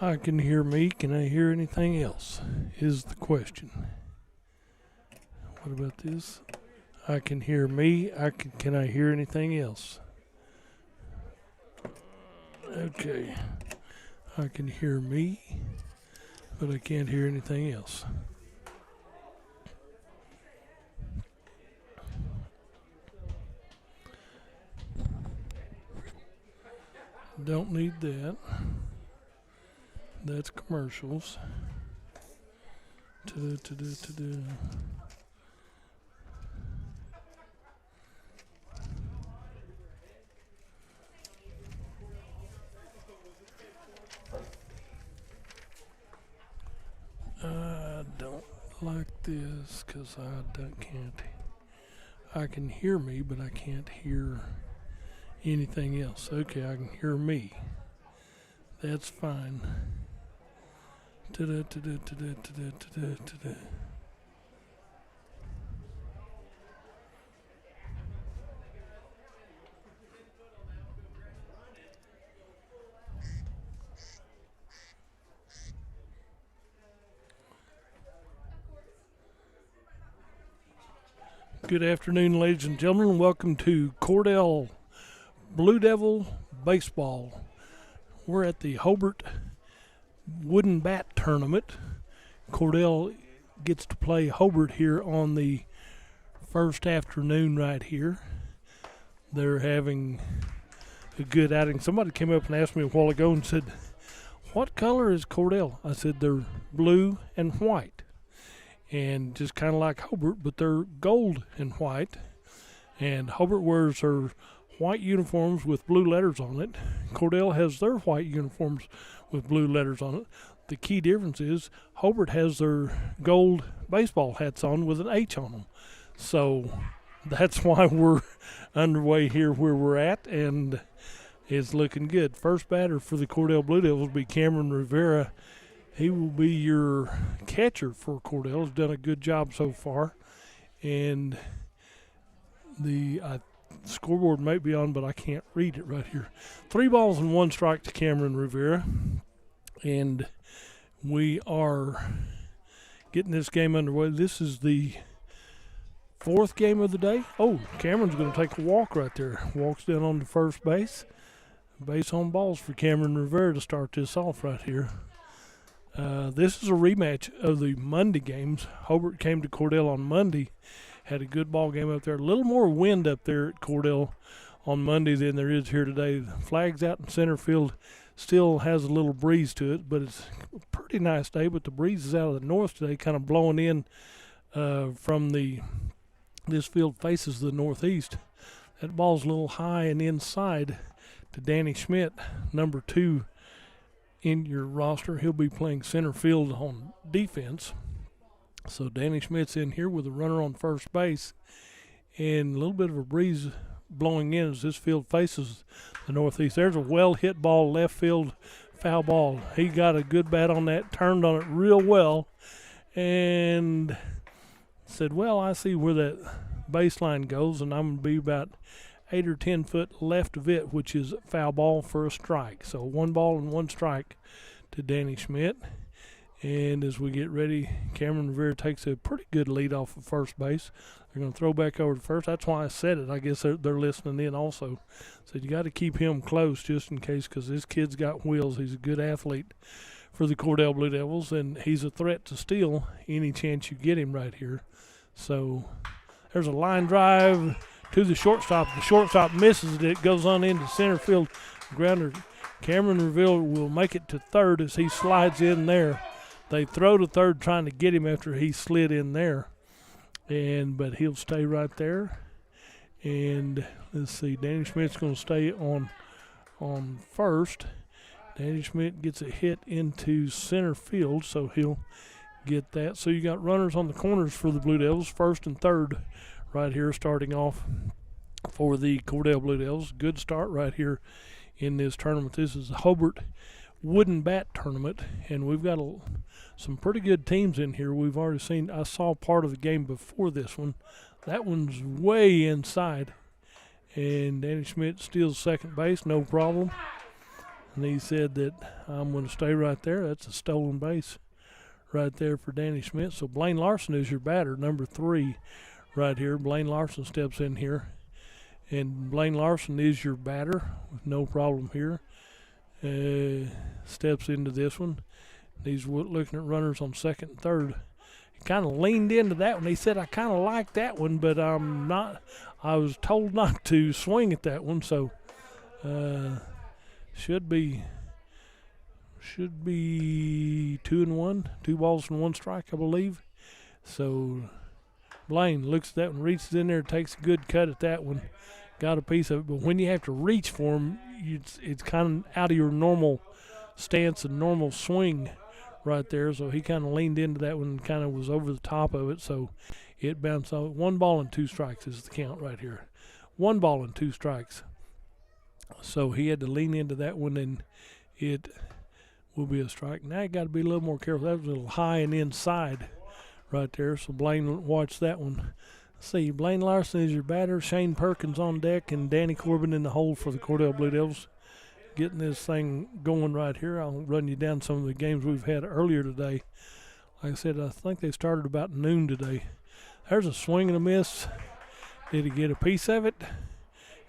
I can hear me. Can I hear anything else? Is the question. What about this? I can hear me. Can I hear anything else? Okay. I can hear me, but I can't hear anything else. Don't need that. That's commercials. To-do. I don't like this because can't. I can hear me, but I can't hear anything else. Okay, I can hear me. That's fine. Good afternoon, ladies and gentlemen. Welcome to Cordell Blue Devil Baseball. We're at the Hobart Wooden Bat Tournament. Cordell gets to play Hobart here on the first afternoon right here. They're having a good outing. Somebody came up and asked me a while ago and said, "What color is Cordell?" I said, "They're blue and white." And just kind of like Hobart, but they're gold and white. And Hobart wears her white uniforms with blue letters on it. Cordell has their white uniforms with blue letters on it. The key difference is Hobart has their gold baseball hats on with an H on them. So that's why we're underway here where we're at, and it's looking good. First batter for the Cordell Blue Devils will be Cameron Rivera. He will be your catcher for Cordell. He's done a good job so far. And the scoreboard might be on, but I can't read it right here. 3 balls and 1 strike to Cameron Rivera. And we are getting this game underway. This is the 4th game of the day. Oh, Cameron's going to take a walk right there. Walks down on the first base. Base on balls for Cameron Rivera to start this off right here. This is a rematch of the Monday games. Hobart came to Cordell on Monday, had a good ball game up there. A little more wind up there at Cordell on Monday than there is here today. The flag's out in center field, still has a little breeze to it, but it's a pretty nice day. But the breeze is out of the north today, kind of blowing in from this field faces the northeast. That ball's a little high and inside to Danny Schmidt, number 2 in your roster. He'll be playing center field on defense. So Danny Schmidt's in here with a runner on first base, and a little bit of a breeze blowing in as this field faces the northeast. There's a well-hit ball, left field, foul ball. He got a good bat on that, turned on it real well, and said, well, I see where that baseline goes, and I'm going to be about 8 or 10 foot left of it, which is foul ball for a strike. So 1 ball and 1 strike to Danny Schmidt. And as we get ready, Cameron Rivera takes a pretty good lead off of first base. They're going to throw back over to first. That's why I said it. I guess they're listening in also. So you got to keep him close just in case, because this kid's got wheels. He's a good athlete for the Cordell Blue Devils, and he's a threat to steal any chance you get him right here. So there's a line drive to the shortstop. The shortstop misses it. It goes on into center field. Grounder. Cameron Rivera will make it to third as he slides in there. They throw to third trying to get him after he slid in there. But he'll stay right there. And let's see, Danny Schmidt's going to stay on first. Danny Schmidt gets a hit into center field, so he'll get that. So you got runners on the corners for the Blue Devils, first and third right here starting off for the Cordell Blue Devils. Good start right here in this tournament. This is the Hobart Wooden Bat Tournament, and we've got some pretty good teams in here. We've already seen, I saw part of the game before this one. That one's way inside, and Danny Schmidt steals second base, no problem. And he said that I'm going to stay right there. That's a stolen base right there for Danny Schmidt. So Blaine Larson is your batter, number 3 right here. Blaine Larson steps in here. And Blaine Larson is your batter with no problem here. Steps into this one. He's looking at runners on second and third. He kind of leaned into that one. He said, I kind of like that one, but I was told not to swing at that one. So should be 2-1, 2 balls and 1 strike, I believe. So Blaine looks at that one, reaches in there, takes a good cut at that one. Got a piece of it, but when you have to reach for him, it's kind of out of your normal stance and normal swing right there. So he kind of leaned into that one and kind of was over the top of it. So it bounced off. 1 ball and 2 strikes is the count right here. 1 ball and 2 strikes. So he had to lean into that one, and it will be a strike. Now you got to be a little more careful. That was a little high and inside right there. So Blaine watched that one. Let's see, Blaine Larson is your batter. Shane Perkins on deck, and Danny Corbin in the hole for the Cordell Blue Devils. Getting this thing going right here. I'll run you down some of the games we've had earlier today. Like I said, I think they started about noon today. There's a swing and a miss. Did he get a piece of it?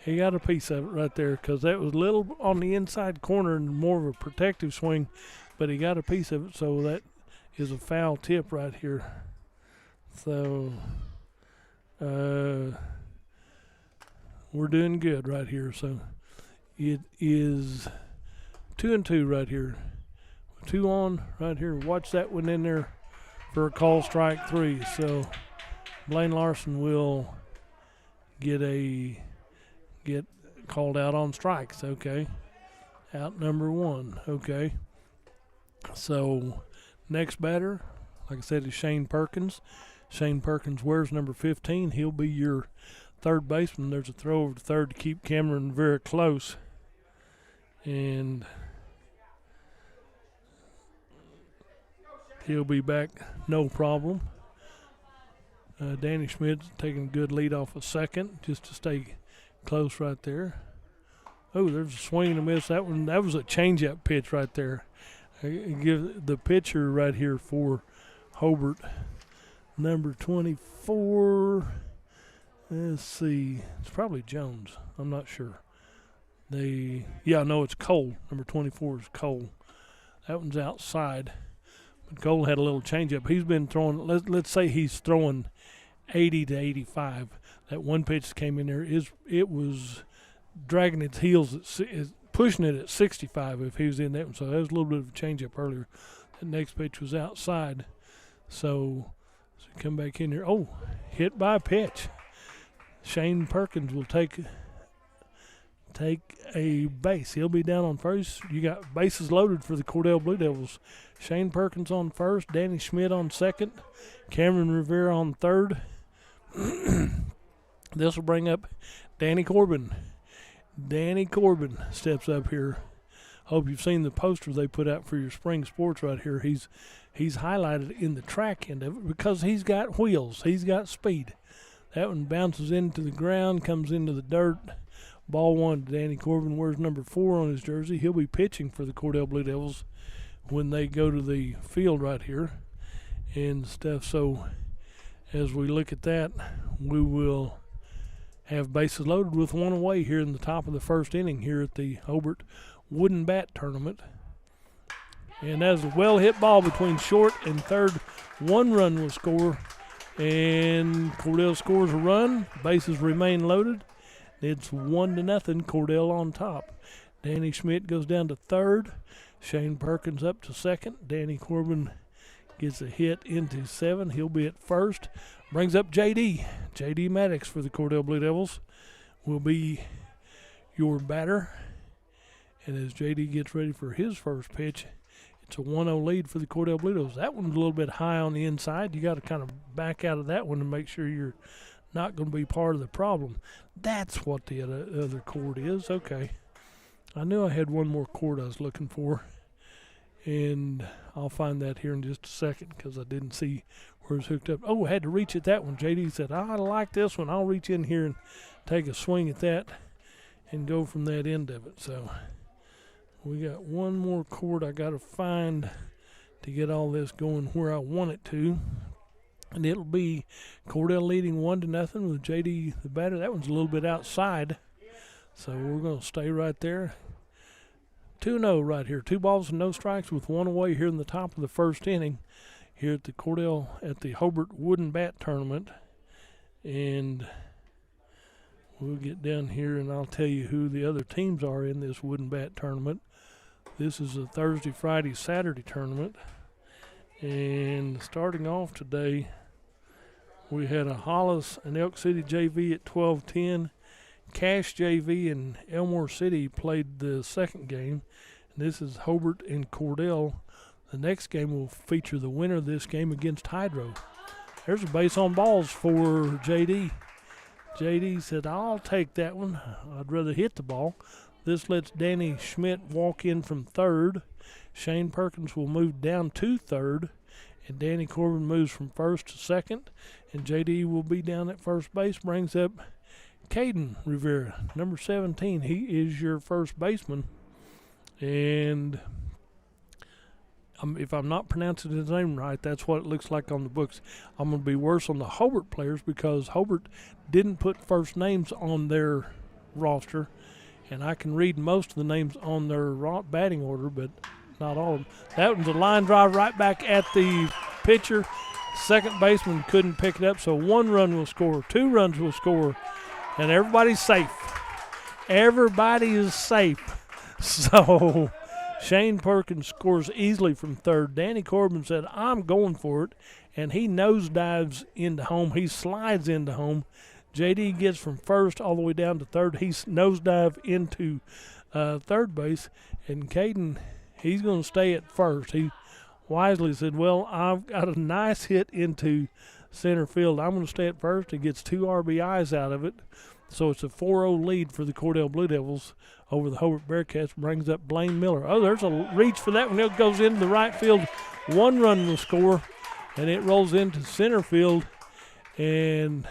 He got a piece of it right there because that was a little on the inside corner and more of a protective swing, but he got a piece of it, so that is a foul tip right here. So we're doing good right here. So it is 2-2 right here. 2 on right here. Watch that one in there for a call, strike 3. So Blaine Larson will get called out on strikes. Okay. Out number 1. Okay. So next batter, like I said, is Shane Perkins. Shane Perkins wears number 15. He'll be your third baseman. There's a throw over to third to keep Cameron very close. And he'll be back no problem. Danny Schmidt's taking a good lead off a second just to stay close right there. Oh, there's a swing and a miss. That was a changeup pitch right there. I give the pitcher right here for Hobart, number 24. Let's see. It's probably Jones. I'm not sure. No, it's Cole. Number 24 is Cole. That one's outside. But Cole had a little changeup. He's been throwing, let's say he's throwing 80 to 85. That one pitch that came in there, it was dragging its heels, pushing it at 65 if he was in that one. So that was a little bit of a changeup earlier. The next pitch was outside. So come back in here. Oh, hit by a pitch. Shane Perkins will take a base. He'll be down on first. You got bases loaded for the Cordell Blue Devils. Shane Perkins on first, Danny Schmidt on second, Cameron Rivera on third. This will bring up Danny Corbin. Danny Corbin steps up here. Hope you've seen the poster they put out for your spring sports right here. He's highlighted in the track end of it because he's got wheels. He's got speed. That one bounces into the ground, comes into the dirt. Ball 1 to Danny Corbin. Wears number 4 on his jersey. He'll be pitching for the Cordell Blue Devils when they go to the field right here and stuff. So as we look at that, we will have bases loaded with 1 away here in the top of the first inning here at the Hobart Wooden Bat Tournament. And that's a well-hit ball between short and third. 1 run will score, and Cordell scores a run. Bases remain loaded. It's 1-0, Cordell on top. Danny Schmidt goes down to third. Shane Perkins up to second. Danny Corbin gets a hit into 7. He'll be at first. Brings up J.D. J.D. Maddox for the Cordell Blue Devils will be your batter. And as J.D. gets ready for his first pitch, it's a 1-0 lead for the Cordell Blue Devils. That one's a little bit high on the inside. You got to kind of back out of that one and make sure you're not going to be part of the problem. That's what the other cord is. Okay. I knew I had one more cord I was looking for, and I'll find that here in just a second because I didn't see where it's hooked up. Oh, I had to reach at that one. JD said, I like this one. I'll reach in here and take a swing at that and go from that end of it. So We got one more chord I got to find to get all this going where I want it to. And it'll be Cordell leading 1-0 with JD the batter. That one's a little bit outside. So we're going to stay right there. 2-0 right here. 2 balls and no strikes with 1 away here in the top of the first inning here at the Cordell at the Hobart Wooden Bat Tournament. And we'll get down here and I'll tell you who the other teams are in this Wooden Bat Tournament. This is a Thursday, Friday, Saturday tournament. And starting off today, we had a Hollis and Elk City JV at 12:10. Cash JV and Elmore City played the second game. And this is Hobart and Cordell. The next game will feature the winner of this game against Hydro. There's a base on balls for JD. JD said, I'll take that one. I'd rather hit the ball. This lets Danny Schmidt walk in from third. Shane Perkins will move down to third, and Danny Corbin moves from first to second, and JD will be down at first base. Brings up Caden Rivera, number 17. He is your first baseman, and if I'm not pronouncing his name right, that's what it looks like on the books. I'm going to be worse on the Hobart players because Hobart didn't put first names on their roster, and I can read most of the names on their batting order, but not all of them. That one's a line drive right back at the pitcher. Second baseman couldn't pick it up, so 1 run will score, 2 runs will score, and everybody's safe. Everybody is safe. So Shane Perkins scores easily from third. Danny Corbin said, I'm going for it, and he nosedives into home. He slides into home. JD gets from first all the way down to third. He's nosedive into third base, and Caden, he's going to stay at first. He wisely said, well, I've got a nice hit into center field. I'm going to stay at first. He gets 2 RBIs out of it. So it's a 4-0 lead for the Cordell Blue Devils over the Hobart Bearcats. Brings up Blaine Miller. Oh, there's a reach for that one. It goes into the right field. 1 run will score, and it rolls into center field. And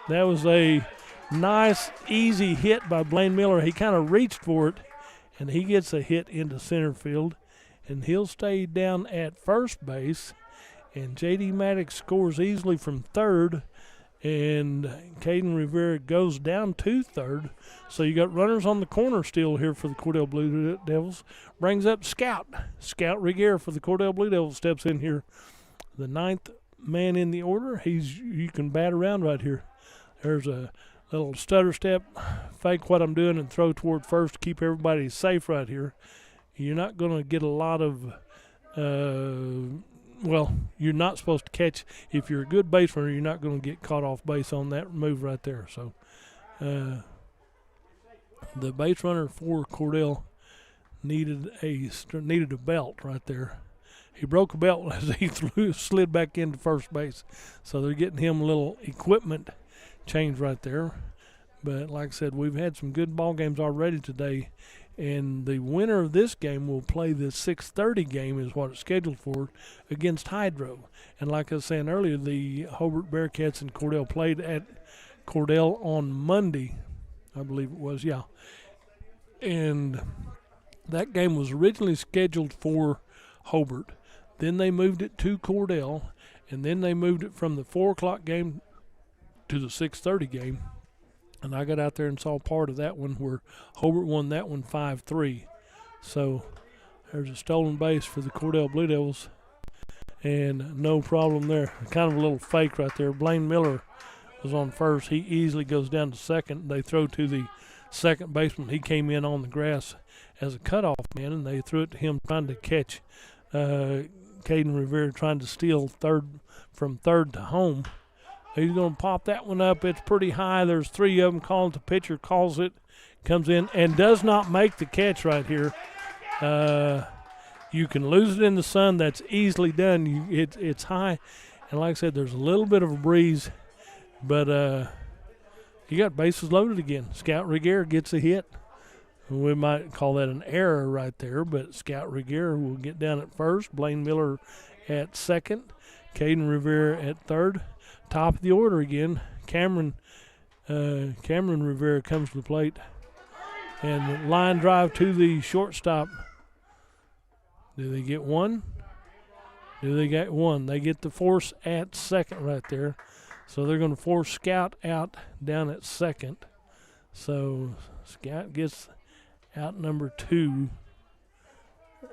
that was a nice, easy hit by Blaine Miller. He kind of reached for it, and he gets a hit into center field, and he'll stay down at first base. And J.D. Maddox scores easily from third, and Caden Rivera goes down to third. So you got runners on the corner still here for the Cordell Blue Devils. Brings up Scout. Scout Reguer for the Cordell Blue Devils steps in here. The 9th man in the order. You can bat around right here. There's a little stutter step, fake what I'm doing, and throw toward first to keep everybody safe right here. You're not going to get a lot of, you're not supposed to catch. If you're a good base runner, you're not going to get caught off base on that move right there. So the base runner for Cordell needed a belt right there. He broke a belt as he slid back into first base. So they're getting him a little equipment change right there. But like I said, we've had some good ball games already today, and the winner of this game will play the 6:30 game is what it's scheduled for against Hydro. And like I was saying earlier, the Hobart Bearcats and Cordell played at Cordell on Monday, I believe it was, yeah. And that game was originally scheduled for Hobart. Then they moved it to Cordell, and then they moved it from the 4 o'clock game to the 6:30 game, and I got out there and saw part of that one where Hobart won that one 5-3. So there's a stolen base for the Cordell Blue Devils, and no problem there. Kind of a little fake right there. Blaine Miller was on first. He easily goes down to second. They throw to the second baseman. He came in on the grass as a cutoff man, and they threw it to him trying to catch Caden Rivera trying to steal from third to home. He's going to pop that one up. It's pretty high. There's 3 of them calling. The pitcher calls it, comes in, and does not make the catch right here. You can lose it in the sun. That's easily done. It's high. And like I said, there's a little bit of a breeze, but you got bases loaded again. Scout Reguer gets a hit. We might call that an error right there, but Scout Reguer will get down at first. Blaine Miller at second. Caden Rivera at third. Top of the order again. Cameron Rivera comes to the plate. And line drive to the shortstop. Do they get one? Do they get one? They get the force at second right there. So they're going to force Scout out down at second. So Scout gets out number 2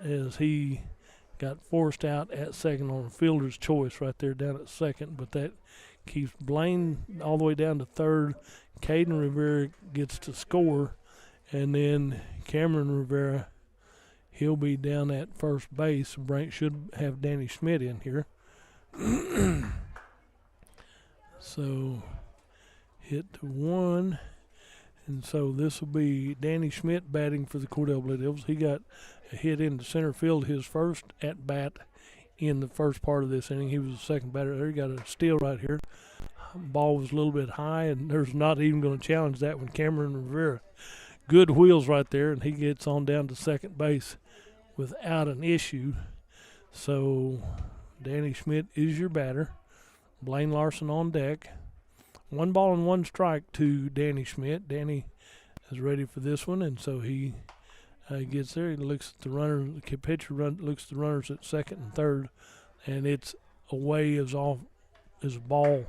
as he got forced out at second on a fielder's choice right there down at second. But that keeps Blaine all the way down to third. Caden Rivera gets to score. And then Cameron Rivera, he'll be down at first base. Brink should have Danny Schmidt in here. So hit to 1. And so this will be Danny Schmidt batting for the Cordell Blue Devils. He got a hit into center field, his first at bat in the first part of this inning. He was the second batter there. He got a steal right here. Ball was a little bit high, and there's not even going to challenge that one. Cameron Rivera, good wheels right there, and he gets on down to second base without an issue. So Danny Schmidt is your batter. Blaine Larson on deck. 1 ball and 1 strike to Danny Schmidt. Danny is ready for this one, and so he gets there. He looks at the runner. The pitcher looks at the runners at second and third, and it's away as off as a ball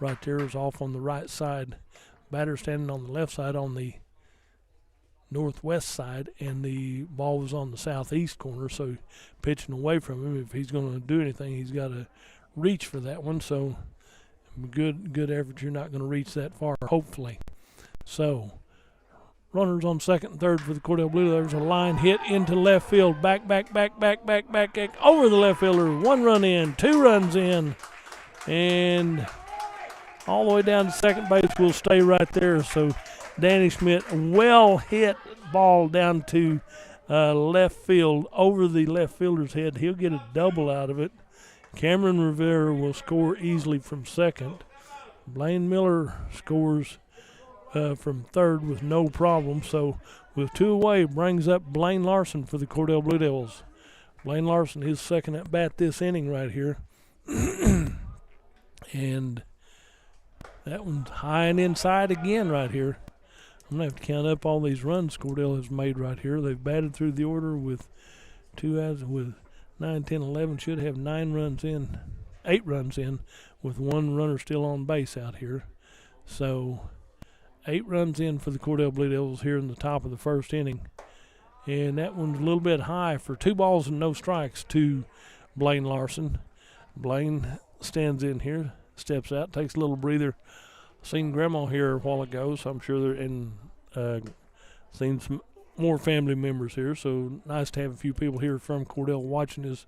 right there is off on the right side. Batter standing on the left side on the northwest side, and the ball was on the southeast corner, so pitching away from him. If he's going to do anything, he's got to reach for that one. So good effort. You're not going to reach that far, hopefully. So runners on second and third for the Cordell Blue. There's a line hit into left field. Back over the left fielder. 1 run in, 2 runs in, and all the way down to second base. Will stay right there. So Danny Schmidt, well hit ball down to left field over the left fielder's head. He'll get a double out of it. Cameron Rivera will score easily from second. Blaine Miller scores from third with no problem. So with 2 away, brings up Blaine Larson for the Cordell Blue Devils. Blaine Larson, his second at bat this inning right here. And that one's high and inside again right here. I'm going to have to count up all these runs Cordell has made right here. They've batted through the order with 2 outs, with 9, 10, 11. Should have 8 runs in with 1 runner still on base out here. So 8 runs in for the Cordell Blue Devils here in the top of the first inning. And that one's a little bit high for 2 balls and no strikes to Blaine Larson. Blaine stands in here, steps out, takes a little breather. Seen Grandma here a while ago, so I'm sure seen some more family members here. So nice to have a few people here from Cordell watching his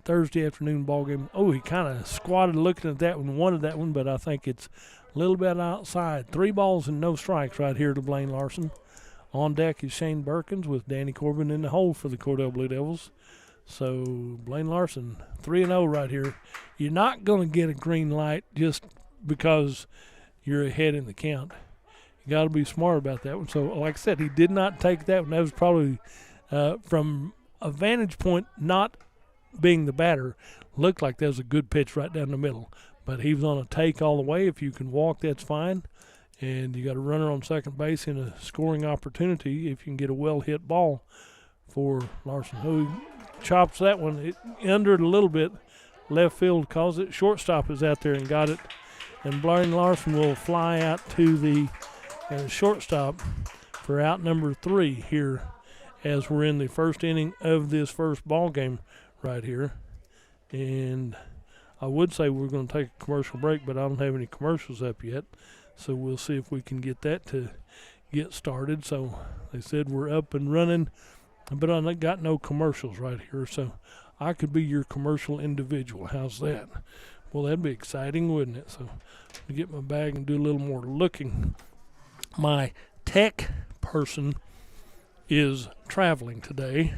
Thursday afternoon ball game. Oh, he kind of squatted looking at that one, wanted that one, but I think it's a little bit outside. 3 balls and no strikes right here to Blaine Larson. On deck is Shane Perkins with Danny Corbin in the hole for the Cordell Blue Devils. So Blaine Larson, 3-0 right here. You're not going to get a green light just because you're ahead in the count. You got to be smart about that one. So, like I said, he did not take that one. That was probably from a vantage point, not being the batter, looked like that was a good pitch right down the middle. But he was on a take all the way. If you can walk, that's fine. And you got a runner on second base in a scoring opportunity if you can get a well-hit ball for Larson, who chops that one. It under it a little bit. Left field calls it. Shortstop is out there and got it. And Blaine Larson will fly out to the shortstop for out number 3 here as we're in the first inning of this first ball game right here. And I would say we're going to take a commercial break, but I don't have any commercials up yet. So we'll see if we can get that to get started. So they said we're up and running, but I got no commercials right here. So I could be your commercial individual. How's that? Well, that'd be exciting, wouldn't it? So I'll get my bag and do a little more looking. My tech person is traveling today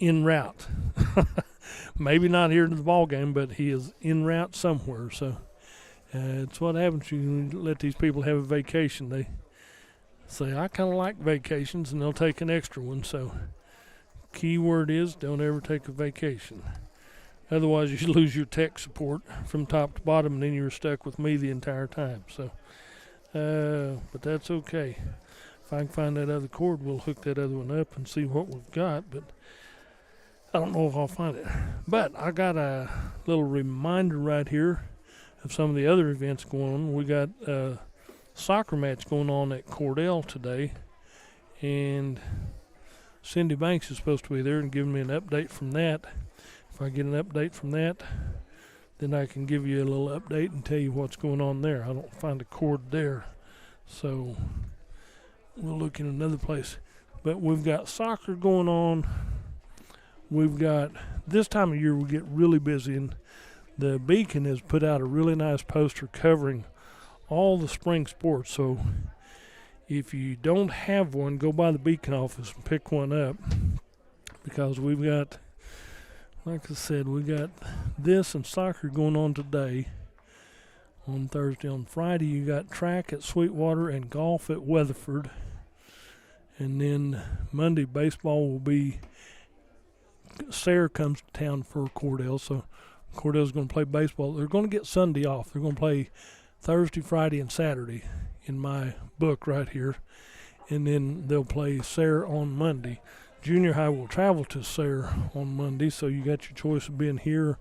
en route. Maybe not here to the ball game, but he is en route somewhere. So it's what happens. You let these people have a vacation. They say, I kind of like vacations, and they'll take an extra one. So key word is don't ever take a vacation. Otherwise, you lose your tech support from top to bottom, and then you're stuck with me the entire time. So, but that's okay. If I can find that other cord, we'll hook that other one up and see what we've got, but I don't know if I'll find it. But I got a little reminder right here of some of the other events going on. We got a soccer match going on at Cordell today, and Cindy Banks is supposed to be there and giving me an update from that. If I get an update from that, then I can give you a little update and tell you what's going on there. I don't find a cord there, so we'll look in another place. But we've got soccer going on. We've got, this time of year we get really busy, and the Beacon has put out a really nice poster covering all the spring sports. So if you don't have one, go by the Beacon office and pick one up, because we've got, like I said, we got this and soccer going on today on Thursday. On Friday, you got track at Sweetwater and golf at Weatherford. And then Monday, baseball will be, Sayre comes to town for Cordell, so Cordell's going to play baseball. They're going to get Sunday off. They're going to play Thursday, Friday, and Saturday in my book right here. And then they'll play Sayre on Monday. Junior high will travel to Sayre on Monday, so you got your choice of being here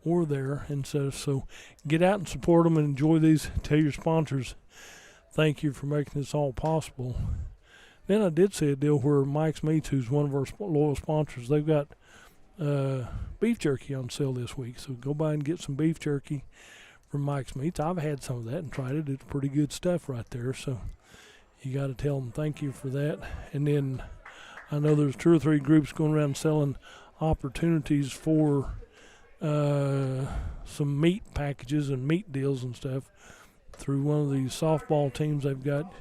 or there. And so get out and support them and enjoy these. Tell your sponsors thank you for making this all possible. Then I did see a deal where Mike's Meats, who's one of our loyal sponsors, they've got beef jerky on sale this week. So go by and get some beef jerky from Mike's Meats. I've had some of that and tried it. It's pretty good stuff right there. So you got to tell them thank you for that. And then I know there's 2 or 3 groups going around selling opportunities for some meat packages and meat deals and stuff through one of these softball teams they've got.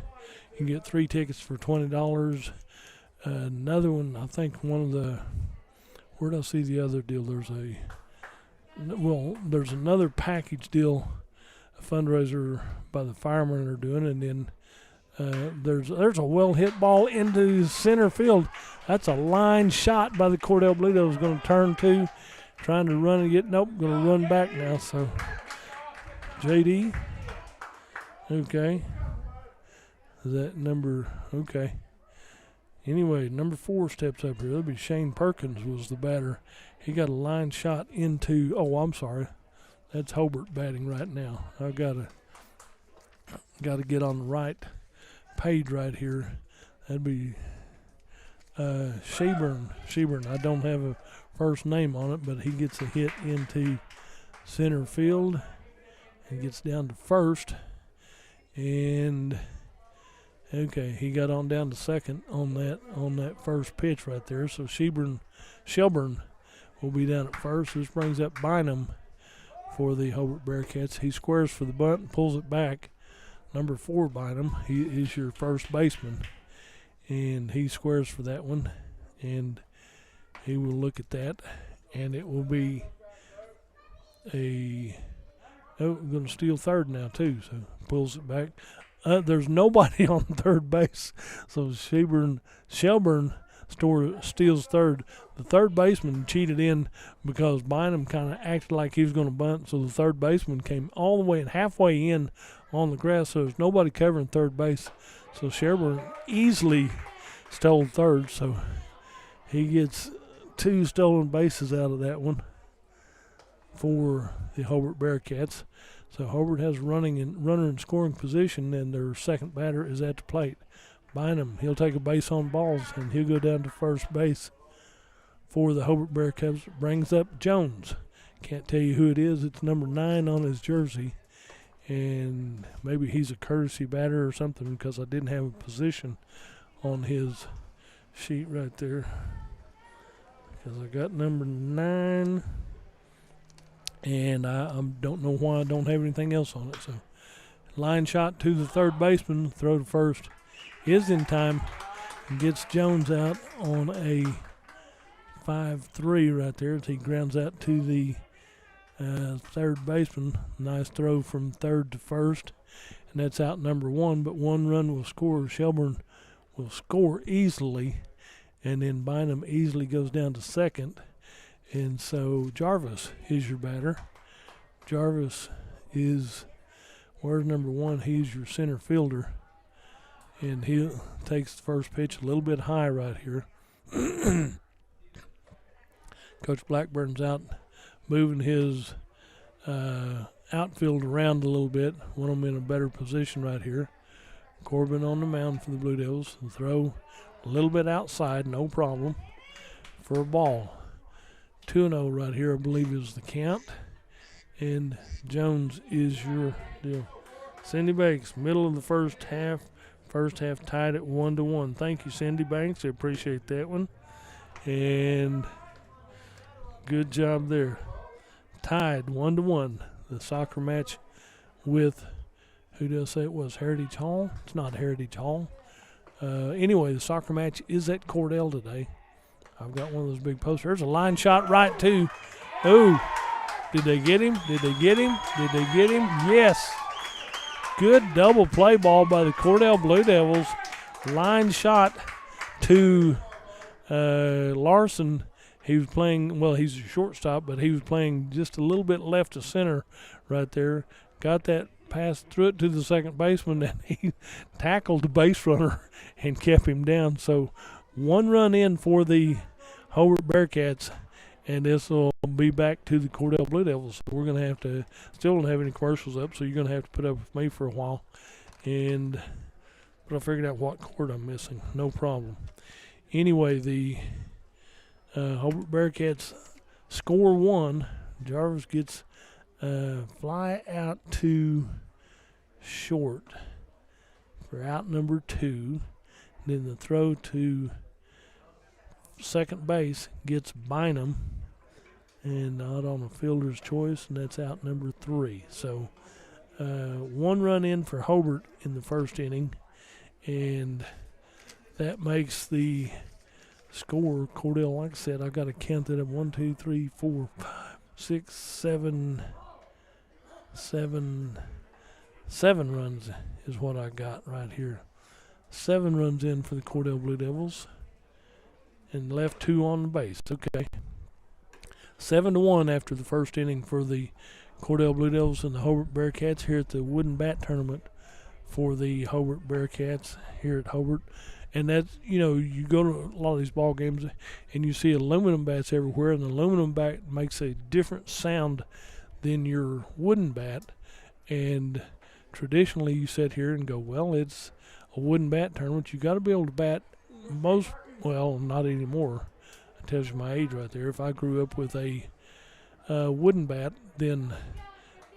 You can get 3 tickets for $20. Another one, I think one of the, where did I see the other deal? There's another package deal, a fundraiser by the firemen are doing, and then there's a well-hit ball into center field. That's a line shot by the Cordell Blue Devils. Going to turn 2, trying to run and get, nope, going to run back now. So JD, okay. Is that number, okay. Anyway, number 4 steps up here. That'll be Shane Perkins was the batter. He got a line shot into, oh, I'm sorry. That's Hobart batting right now. I've got to get on the right page right here. That'd be Sheburn. I don't have a first name on it, but he gets a hit into center field and gets down to first. And okay, he got on down to second on that first pitch right there. So Shelburne will be down at first. This brings up Bynum for the Hobart Bearcats. He squares for the bunt and pulls it back. Number 4, Bynum, he is your first baseman, and he squares for that one, and he will look at that, and it will be we're going to steal third now too, so pulls it back. There's nobody on third base, so Shelburne steals third. The third baseman cheated in because Bynum kind of acted like he was going to bunt, so the third baseman came all the way and halfway in on the grass, so there's nobody covering third base. So Shelburne easily stole third, so he gets 2 stolen bases out of that one for the Hobart Bearcats. So Hobart has runner in scoring position, and their second batter is at the plate. Bynum, he'll take a base on balls, and he'll go down to first base for the Hobart Bearcats. Brings up Jones. Can't tell you who it is. It's number 9 on his jersey, and maybe he's a courtesy batter or something because I didn't have a position on his sheet right there. Because I got number 9. And I don't know why I don't have anything else on it. So line shot to the third baseman, throw to first is in time, and gets Jones out on a 5-3 right there as he grounds out to the third baseman. Nice throw from third to first, and that's out number 1, but 1 run will score. Shelburne will score easily, and then Bynum easily goes down to second. And so Jarvis is your batter. Jarvis is, where's number 1? He's your center fielder. and he takes the first pitch a little bit high right here. Coach Blackburn's out moving his outfield around a little bit. Want them in a better position right here. Corbin on the mound for the Blue Devils. The throw a little bit outside, no problem, for a ball. 2-0 right here, I believe, is the count. And Jones is your deal. Cindy Banks, middle of the first half. First half tied at 1-1. Thank you, Cindy Banks. I appreciate that one. And good job there. Tied 1-1. The soccer match with, who did I say it was? Heritage Hall? It's not Heritage Hall. Anyway, the soccer match is at Cordell today. I've got one of those big posters. There's a line shot right to. Oh, did they get him? Did they get him? Did they get him? Yes. Good double play ball by the Cordell Blue Devils. Line shot to Larson. He was playing, well, he's a shortstop, but he was playing just a little bit left to center right there. Got that pass through it to the second baseman, and he tackled the base runner and kept him down. So 1 run in for the Hobart Bearcats, and this will be back to the Cordell Blue Devils. We're going to have to, still don't have any commercials up, so you're going to have to put up with me for a while. But I figured out what chord I'm missing. No problem. Anyway, the Hobart Bearcats score 1. Jarvis gets fly out to short for out number 2. Then the throw to second base gets Bynum, and not on a fielder's choice, and that's out number 3. So 1 run in for Hobart in the first inning, and that makes the score Cordell. Like I said, I got to count that up. 1, 2, 3, 4, 5, 6, 7 runs is what I got right here. 7 runs in for the Cordell Blue Devils, and left 2 on the base. Okay. 7-1 after the first inning for the Cordell Blue Devils and the Hobart Bearcats here at the Wooden Bat Tournament for the Hobart Bearcats here at Hobart. And that's, you go to a lot of these ball games and you see aluminum bats everywhere, and the aluminum bat makes a different sound than your wooden bat. And traditionally you sit here and go, well, it's a wooden bat tournament. You got to be able to bat well, not anymore. It tells you my age right there. If I grew up with a wooden bat, then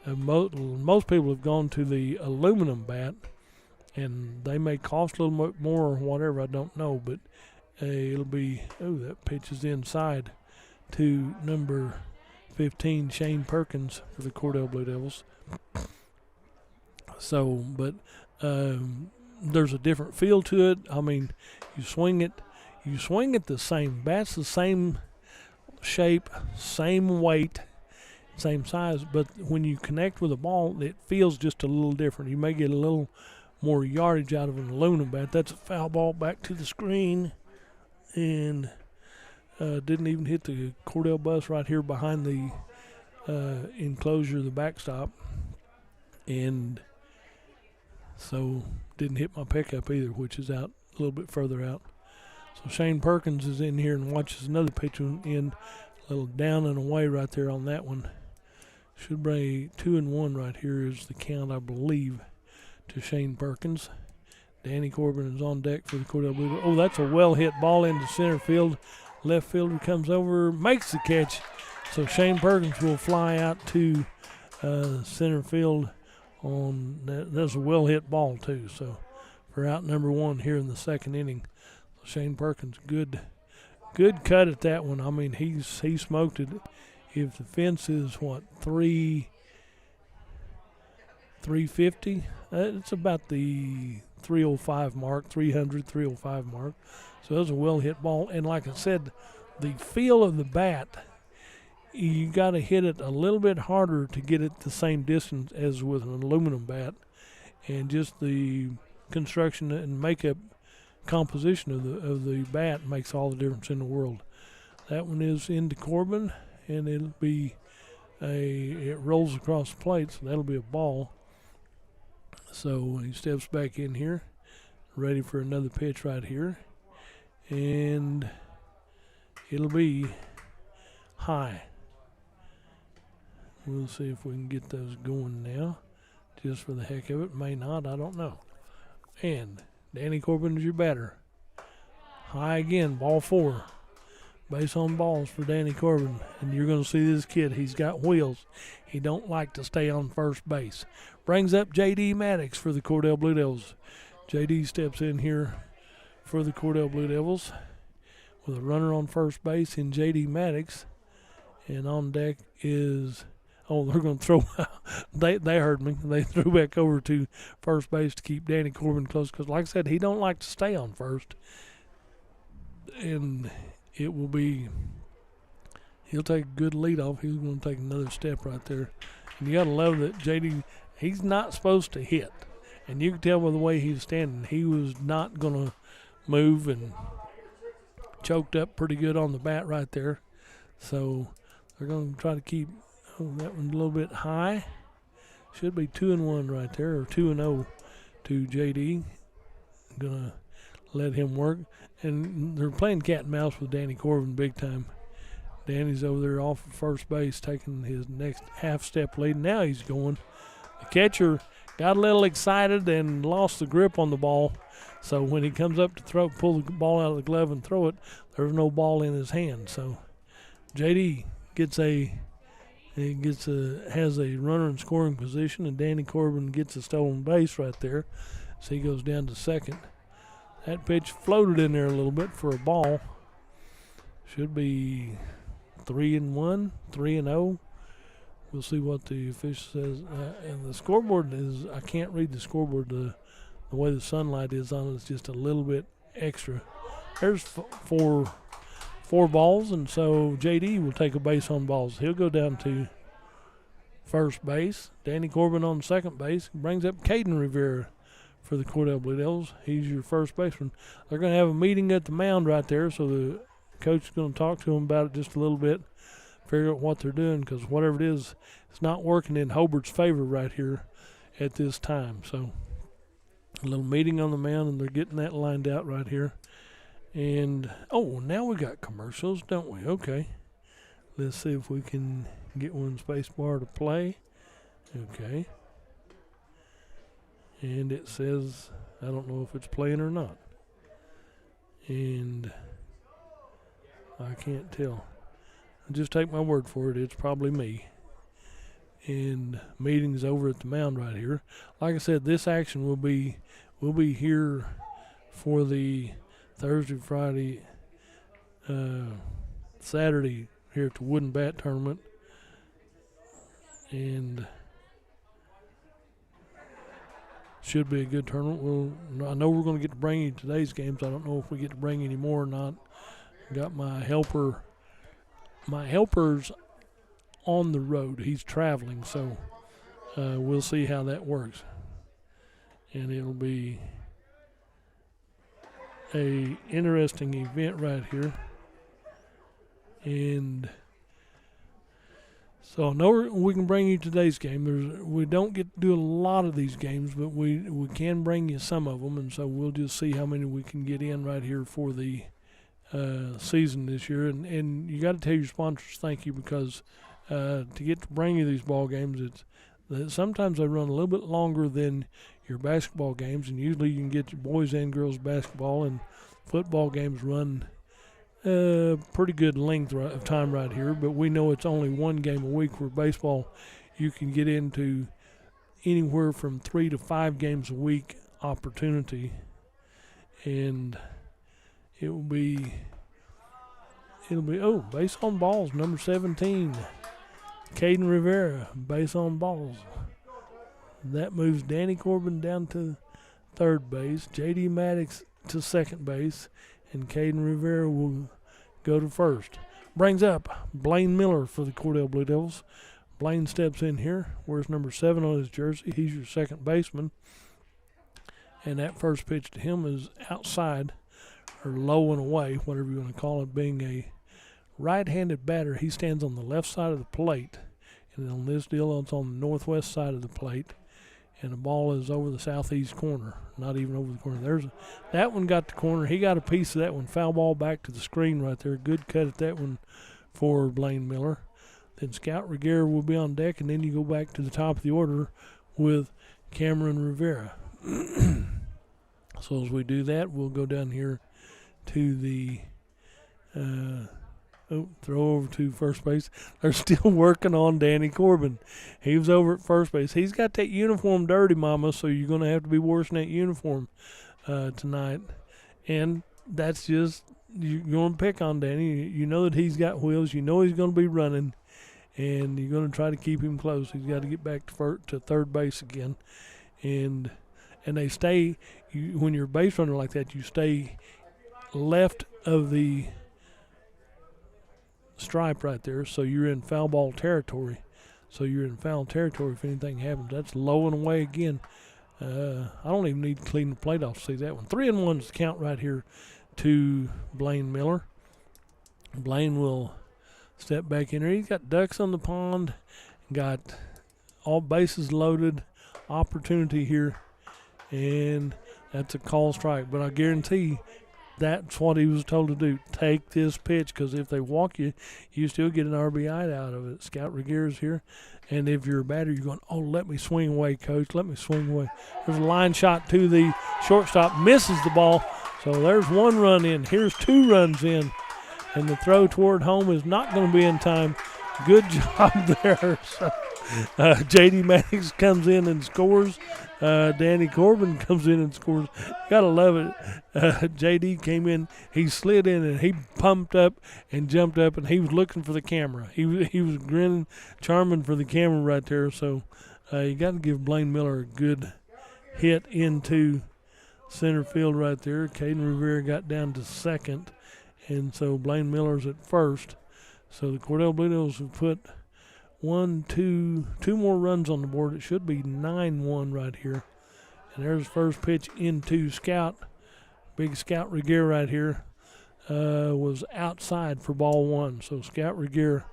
most people have gone to the aluminum bat, and they may cost a little bit more or whatever, I don't know, but it'll be, that pitch is inside to number 15, Shane Perkins, for the Cordell Blue Devils. So, but there's a different feel to it. I mean, you swing it the same. Bat's the same shape, same weight, same size, but when you connect with a ball, it feels just a little different. You may get a little more yardage out of an aluminum bat. That's a foul ball back to the screen, and didn't even hit the Cordell bus right here behind the enclosure, the backstop, and so didn't hit my pickup either, which is out a little bit further out. So Shane Perkins is in here and watches another pitch in, a little down and away right there on that one. Should bring 2-1 right here is the count, I believe, to Shane Perkins. Danny Corbin is on deck for the Cordell Blue. Oh, that's a well-hit ball into center field. Left fielder comes over, makes the catch. So Shane Perkins will fly out to center field on that. That's a well-hit ball, too. So for out number 1 here in the second inning. Shane Perkins, good cut at that one. I mean, he smoked it. If the fence is, 350, it's about the 305 mark, 305 mark. So that was a well-hit ball. And like I said, the feel of the bat, you got to hit it a little bit harder to get it the same distance as with an aluminum bat. And just the construction and makeup composition of the bat makes all the difference in the world. That one is into Corbin, and it'll be it rolls across the plate, so that'll be a ball. So he steps back in here, ready for another pitch right here. And it'll be high. We'll see if we can get those going now. Just for the heck of it. May not, I don't know. And Danny Corbin is your batter. High again, ball 4. Base on balls for Danny Corbin. And you're going to see this kid, he's got wheels. He don't like to stay on first base. Brings up J.D. Maddox for the Cordell Blue Devils. J.D. steps in here for the Cordell Blue Devils with a runner on first base in J.D. Maddox. And on deck is, they're going to throw, they heard me. They threw back over to first base to keep Danny Corbin close because, like I said, he don't like to stay on first. And it will be, he'll take a good lead off. He's going to take another step right there. And you got to love that J.D., he's not supposed to hit. And you can tell by the way he was standing, he was not going to move and choked up pretty good on the bat right there. So they're going to try to keep that one a little bit high. Should be 2-1 right there, or 2-0 to J.D. Going to let him work. And they're playing cat and mouse with Danny Corbin big time. Danny's over there off of first base taking his next half-step lead. Now he's going. The catcher got a little excited and lost the grip on the ball. So when he comes up to pull the ball out of the glove and throw it, there's no ball in his hand. So J.D. has a runner in scoring position, and Danny Corbin gets a stolen base right there. So he goes down to second. That pitch floated in there a little bit for a ball. Should be 3-1, 3-0. We'll see what the official says. And the scoreboard is, I can't read the scoreboard. The way the sunlight is on it is just a little bit extra. There's four balls, and so J.D. will take a base on balls. He'll go down to first base. Danny Corbin on second base. Brings up Caden Rivera for the Cordell Blue Devils. He's your first baseman. They're going to have a meeting at the mound right there, so the coach is going to talk to them about it just a little bit, figure out what they're doing, because whatever it is, it's not working in Hobart's favor right here at this time. So a little meeting on the mound, and they're getting that lined out right here. And, now we got commercials, don't we? Okay. Let's see if we can get one space bar to play. Okay. And it says, I don't know if it's playing or not. And I can't tell. Just take my word for it, it's probably me. And meeting's over at the mound right here. Like I said, this action will be here for the Thursday, Friday, Saturday here at the Wooden Bat Tournament. And should be a good tournament. I know we're going to get to bring you today's games. I don't know if we get to bring any more or not. Got my helper's on the road. He's traveling, so we'll see how that works. And it'll be a interesting event right here. And so I know we can bring you today's game. We don't get to do a lot of these games, but we can bring you some of them, and so we'll just see how many we can get in right here for the season this year. And you got to tell your sponsors thank you, because to get to bring you these ball games, sometimes they run a little bit longer than your basketball games, and usually you can get your boys and girls basketball and football games run pretty good length of time right here. But we know it's only one game a week, where baseball you can get into anywhere from 3 to 5 games a week opportunity. And it'll be base on balls, number 17, Caden Rivera, base on balls. That moves Danny Corbin down to third base, J.D. Maddox to second base, and Caden Rivera will go to first. Brings up Blaine Miller for the Cordell Blue Devils. Blaine steps in here, wears number 7 on his jersey. He's your second baseman. And that first pitch to him is outside, or low and away, whatever you want to call it. Being a right-handed batter, he stands on the left side of the plate. And on this deal, it's on the northwest side of the plate. and the ball is over the southeast corner, not even over the corner. That one got the corner. He got a piece of that one. Foul ball back to the screen right there. Good cut at that one for Blaine Miller. Then Scout Rigueur will be on deck, and then you go back to the top of the order with Cameron Rivera. So as we do that, we'll go down here to the throw over to first base. They're still working on Danny Corbin. He was over at first base. He's got that uniform dirty, Mama, so you're going to have to be washing that uniform tonight. And that's just, you're going to pick on Danny. You know that he's got wheels. You know he's going to be running, and you're going to try to keep him close. He's got to get back to third base again. And they stay, when you're a base runner like that, you stay left of the stripe right there, so you're in foul ball territory. So you're in foul territory if anything happens. That's low and away again. I don't even need to clean the plate off to see that one. 3-1's the count right here to Blaine Miller. Blaine will step back in there. He's got ducks on the pond, got all bases loaded, opportunity here, and that's a call strike. But I guarantee that's what he was told to do. Take this pitch, because if they walk you, you still get an RBI out of it. Scout Rigueur's here. And if you're a batter, you're going, oh, let me swing away, coach. Let me swing away. There's a line shot to the shortstop. Misses the ball. So there's 1 run in. Here's 2 runs in. And the throw toward home is not going to be in time. Good job there. So, J.D. Maddox comes in and scores. Danny Corbin comes in and scores. Gotta love it. J.D. came in, he slid in, and he pumped up and jumped up, and he was looking for the camera. He was grinning, charming for the camera right there. So you got to give Blaine Miller a good hit into center field right there. Caden Rivera got down to second, and so Blaine Miller's at first. So the Cordell Blue Devils have put 2 more runs on the board. It should be 9-1 right here. And there's first pitch into Scout. Big Scout Rigueur right here was outside for ball 1. So Scout Rigueur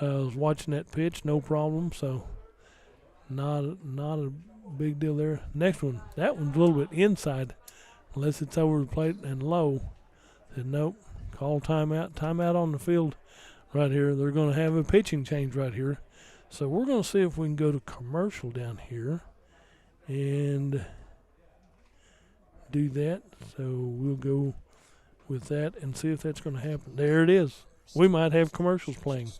was watching that pitch, no problem. So not a big deal there. Next one, that one's a little bit inside, unless it's over the plate and low. Said nope. Call timeout. Timeout on the field right here. They're going to have a pitching change right here. So we're going to see if we can go to commercial down here and do that. So we'll go with that and see if that's going to happen. There it is. We might have commercials playing.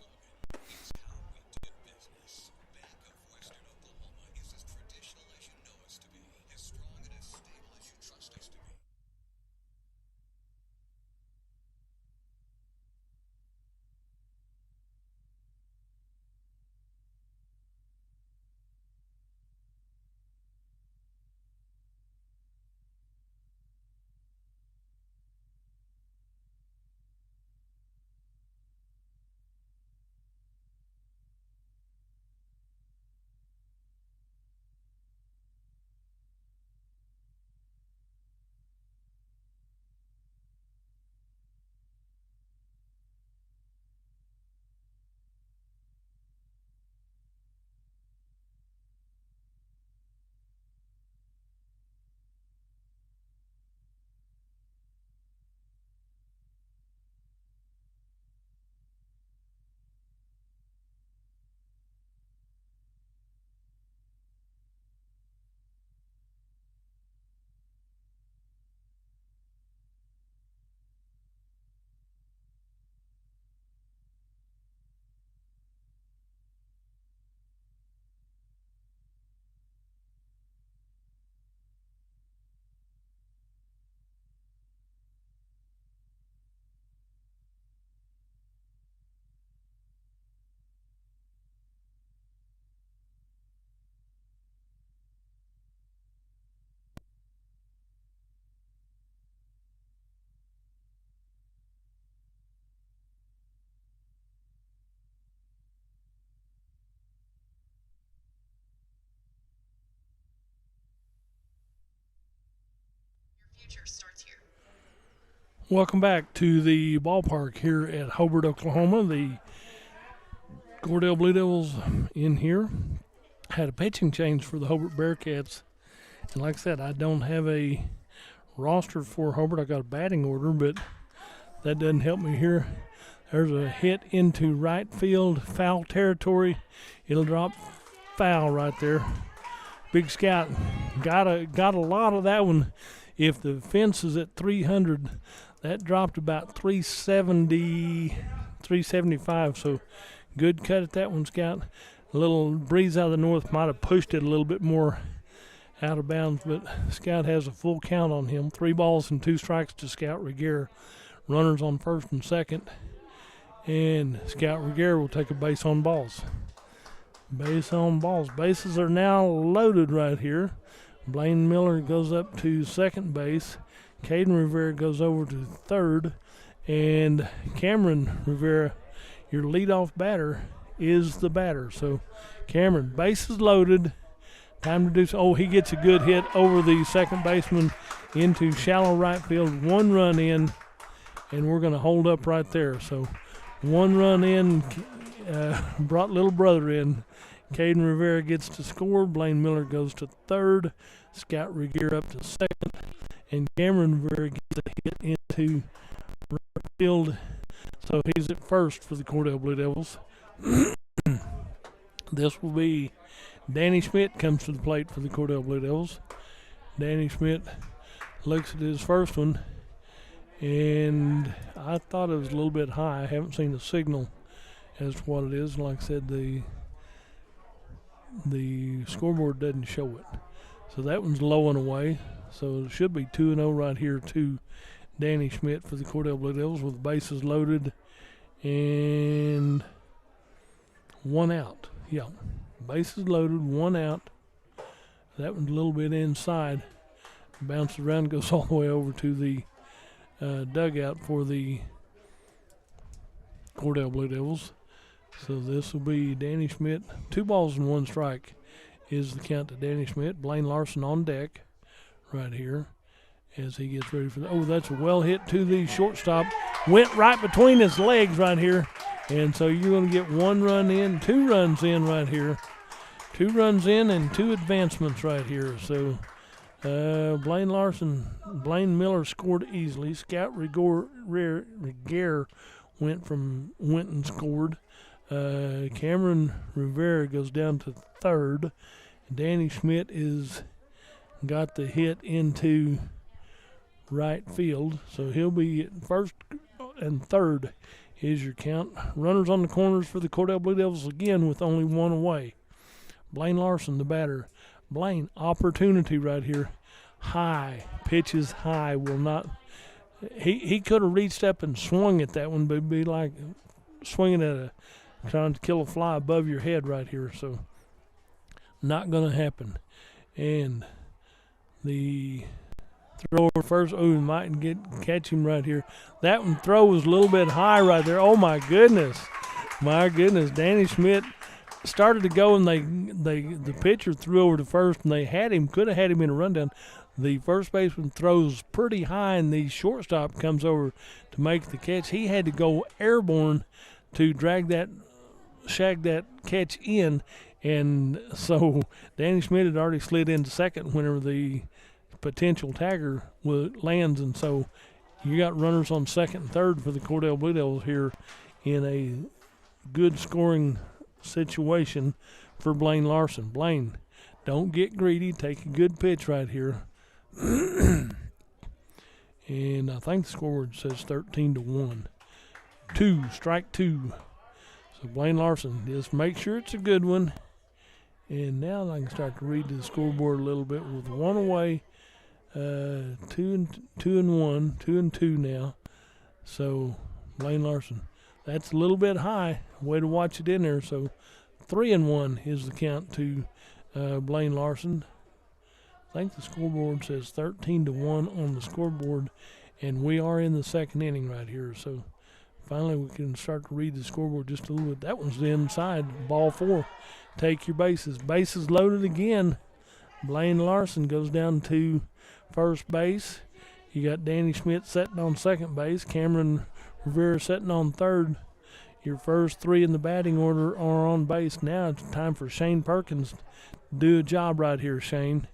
Starts here. Welcome back to the ballpark here at Hobart, Oklahoma. The Cordell Blue Devils in here. had a pitching change for the Hobart Bearcats. And like I said, I don't have a roster for Hobart. I got a batting order, but that doesn't help me here. There's a hit into right field, foul territory. It'll drop foul right there. Big Scout got a lot of that one. If the fence is at 300, that dropped about 370, 375. So good cut at that one, Scout. A little breeze out of the north might have pushed it a little bit more out of bounds, but Scout has a full count on him. 3 balls and 2 strikes to Scout Reguer. Runners on first and second. And Scout Reguer will take a base on balls. Base on balls. Bases are now loaded right here. Blaine Miller goes up to second base. Caden Rivera goes over to third. And Cameron Rivera, your leadoff batter, is the batter. So Cameron, bases loaded. Time to do so. Oh, he gets a good hit over the second baseman into shallow right field. 1 run in, and we're going to hold up right there. So 1 run in, brought little brother in. Caden Rivera gets to score. Blaine Miller goes to third. Scout Reguer up to second. And Cameron Rivera gets a hit into right field. So he's at first for the Cordell Blue Devils. This will be Danny Schmidt comes to the plate for the Cordell Blue Devils. Danny Schmidt looks at his first one, and I thought it was a little bit high. I haven't seen the signal as to what it is. Like I said, the scoreboard doesn't show it. So that one's low and away. So it should be 2-0 right here to Danny Schmidt for the Cordell Blue Devils with bases loaded and 1 out. Yeah, bases loaded, 1 out. That one's a little bit inside. Bounces around, goes all the way over to the dugout for the Cordell Blue Devils. So this will be Danny Schmidt. 2 balls and 1 strike is the count to Danny Schmidt. Blaine Larson on deck right here as he gets ready for the. Oh, that's a well hit to the shortstop. Went right between his legs right here. And so you're going to get 1 run in, 2 runs in right here. 2 runs in and 2 advancements right here. So Blaine Miller scored easily. Scout Reguer went and scored. Cameron Rivera goes down to third. Danny Schmidt got the hit into right field. So he'll be at first and third. Here's your count. Runners on the corners for the Cordell Blue Devils again with only 1 away. Blaine Larson, the batter. Blaine, opportunity right here. High. Pitches high. Will not. He could have reached up and swung at that one, but it'd be like swinging at trying to kill a fly above your head right here. So not going to happen. And the throw over first. Oh, might catch him right here. That one throw was a little bit high right there. Oh my goodness. Danny Schmidt started to go, and the pitcher threw over to first, and could have had him in a rundown. The first baseman throws pretty high, and the shortstop comes over to make the catch. He had to go airborne to shag that catch in, and so Danny Schmidt had already slid into second whenever the potential tagger lands, and so you got runners on second and third for the Cordell Blue Devils here in a good scoring situation for Blaine Larson. Blaine, don't get greedy. Take a good pitch right here. And I think the scoreboard says 13-1. Strike 2. So Blaine Larson, just make sure it's a good one. And now I can start to read the scoreboard a little bit with 1 away. 2 and 1, 2 and 2 now. So Blaine Larson, that's a little bit high. Way to watch it in there. So 3 and 1 is the count to Blaine Larson. I think the scoreboard says 13-1 on the scoreboard, and we are in the second inning right here. So finally we can start to read the scoreboard just a little bit. That one's the inside. Ball 4. Take your bases. Bases loaded again. Blaine Larson goes down to first base. You got Danny Schmidt sitting on second base. Cameron Rivera sitting on third. Your first three in the batting order are on base. Now it's time for Shane Perkins to do a job right here, Shane.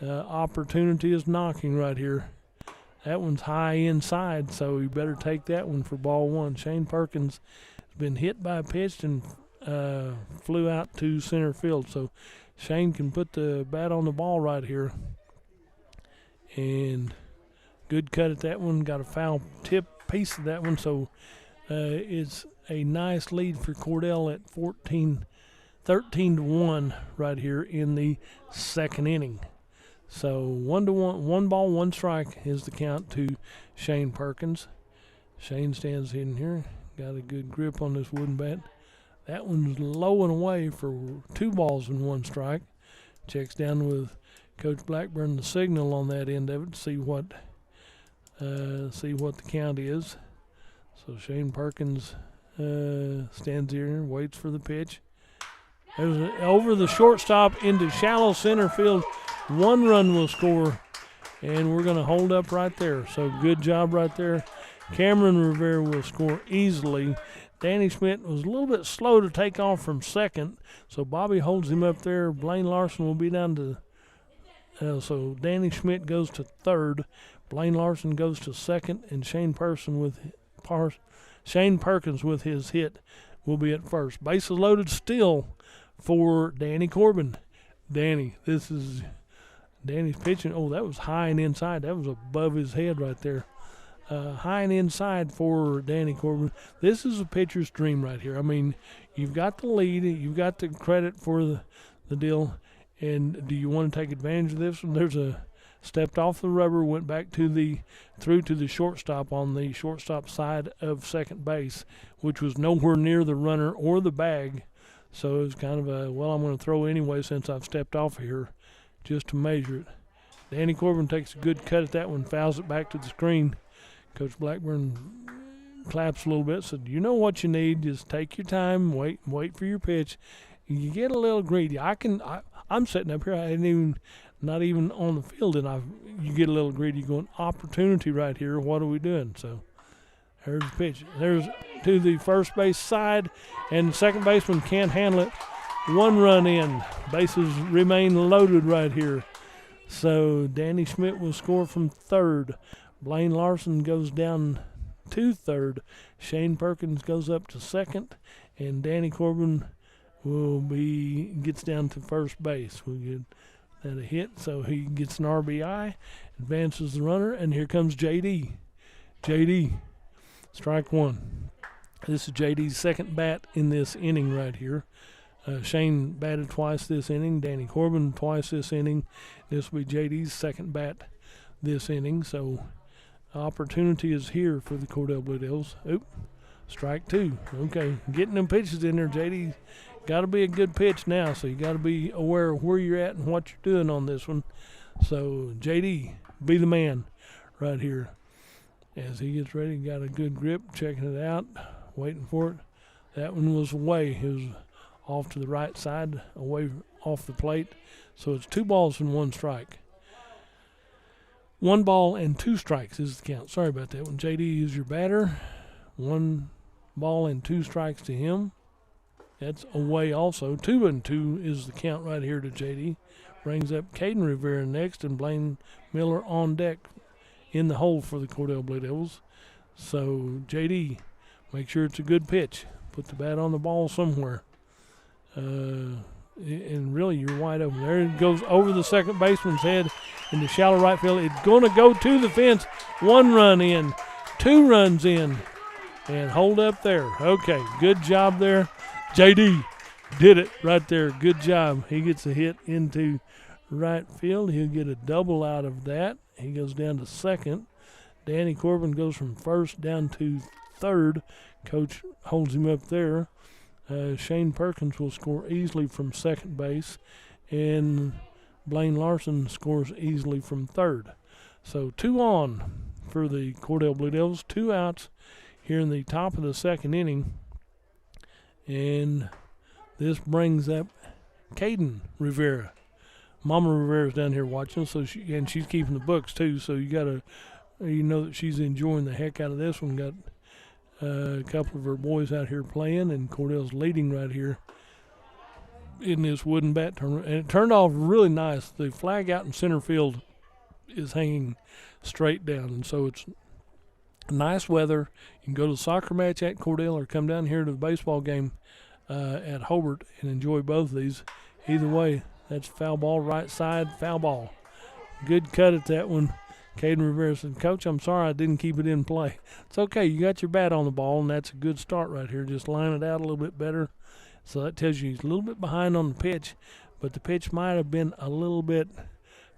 Opportunity is knocking right here. That one's high inside, so you better take that one for ball one. Shane Perkins has been hit by a pitch and flew out to center field. So Shane can put the bat on the ball right here. And good cut at that one. Got a foul tip piece of that one. So it's a nice lead for Cordell at 13-1 right here in the second inning. So 1-1, 1 ball, 1 strike is the count to Shane Perkins. Shane stands in here, got a good grip on this wooden bat. That one's low and away for 2 balls and 1 strike. Checks down with Coach Blackburn the signal on that end of it to see what the count is. So Shane Perkins stands here and waits for the pitch. There's over the shortstop into shallow center field. 1 run will score, and we're going to hold up right there. So good job right there. Cameron Rivera will score easily. Danny Schmidt was a little bit slow to take off from second, so Bobby holds him up there. Blaine Larson will be down to so Danny Schmidt goes to third. Blaine Larson goes to second, and Shane Perkins with his hit will be at first. Bases loaded still for Danny Corbin. Danny's pitching. Oh, that was high and inside. That was above his head right there. High and inside for Danny Corbin. This is a pitcher's dream right here. I mean, you've got the lead. You've got the credit for the deal. And do you want to take advantage of this one? There's a stepped off the rubber, went back through to the shortstop on the shortstop side of second base, which was nowhere near the runner or the bag. So it was kind of I'm going to throw anyway since I've stepped off here just to measure it. Danny Corbin takes a good cut at that one, fouls it back to the screen. Coach Blackburn claps a little bit, said, you know what you need, just take your time, wait for your pitch. You get a little greedy. I'm sitting up here, not even on the field, and you get a little greedy going, opportunity right here, what are we doing? So there's the pitch. There's to the first base side, and the second baseman can't handle it. 1 run in. Bases remain loaded right here. So Danny Schmidt will score from third. Blaine Larson goes down to third. Shane Perkins goes up to second, and Danny Corbin gets down to first base. We'll get that a hit, so he gets an RBI, advances the runner, and here comes JD. JD, strike 1. This is JD's second bat in this inning right here. Shane batted twice this inning. Danny Corbin twice this inning. This will be JD's second bat this inning. So opportunity is here for the Cordell Blue Devils. Strike 2. Okay, getting them pitches in there, JD. Got to be a good pitch now, so you got to be aware of where you're at and what you're doing on this one. So JD, be the man right here. As he gets ready, got a good grip, checking it out, waiting for it. That one was away. It was off to the right side, away off the plate. So it's 2 balls and 1 strike. 1 ball and 2 strikes is the count. Sorry about that one. JD is your batter. 1 ball and 2 strikes to him. That's away also. 2-2 is the count right here to JD. Brings up Caden Rivera next, and Blaine Miller on deck in the hole for the Cordell Blue Devils. So JD, make sure it's a good pitch. Put the bat on the ball somewhere. And really, you're wide open. There it goes over the second baseman's head into shallow right field. It's going to go to the fence. 1 run in, 2 runs in, and hold up there. Okay, good job there. JD did it right there. Good job. He gets a hit into right field. He'll get a double out of that. He goes down to second. Danny Corbin goes from first down to third. Coach holds him up there. Shane Perkins will score easily from second base, and Blaine Larson scores easily from third. So 2 on for the Cordell Blue Devils. 2 outs here in the top of the second inning. And this brings up Caden Rivera. Mama Rivera's down here watching, so she's keeping the books too. So you know that she's enjoying the heck out of this one. Got A couple of our boys out here playing, and Cordell's leading right here in this wooden bat tournament. And it turned off really nice. The flag out in center field is hanging straight down, and so it's nice weather. You can go to the soccer match at Cordell or come down here to the baseball game at Hobart and enjoy both of these. Either way, that's foul ball, right side, foul ball. Good cut at that one. Caden Rivera said, Coach, I'm sorry I didn't keep it in play. It's okay. You got your bat on the ball, and that's a good start right here. Just line it out a little bit better. So that tells you he's a little bit behind on the pitch, but the pitch might have been a little bit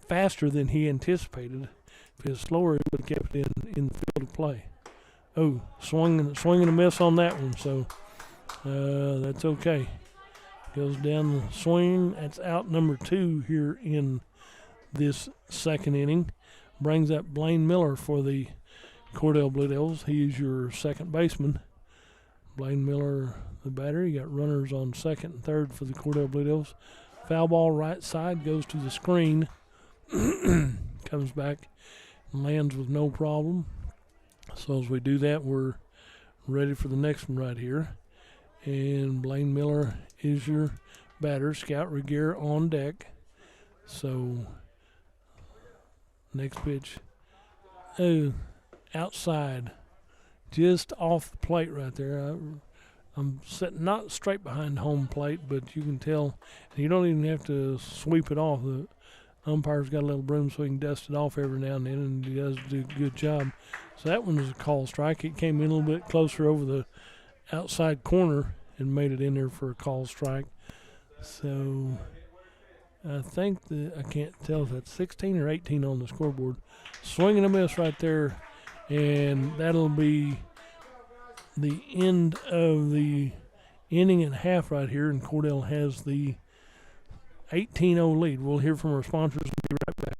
faster than he anticipated. If it was slower, he would have kept it in the field of play. Oh, swing and a miss on that one, so that's okay. Goes down the swing. That's out number 2 here in this second inning. Brings up Blaine Miller for the Cordell Blue Devils. He is your second baseman. Blaine Miller, the batter. You got runners on second and third for the Cordell Blue Devils. Foul ball right side, goes to the screen. Comes back and lands with no problem. So as we do that, we're ready for the next one right here. And Blaine Miller is your batter. Scout Regier on deck. So next pitch. Oh, outside. Just off the plate right there. I'm sitting not straight behind home plate, but you can tell. You don't even have to sweep it off. The umpire's got a little broom so he can dust it off every now and then, and he does do a good job. So that one was a call strike. It came in a little bit closer over the outside corner and made it in there for a call strike. So I think I can't tell if that's 16 or 18 on the scoreboard. Swing and a miss right there, and that'll be the end of the inning and a half right here, and Cordell has the 18-0 lead. We'll hear from our sponsors and be right back.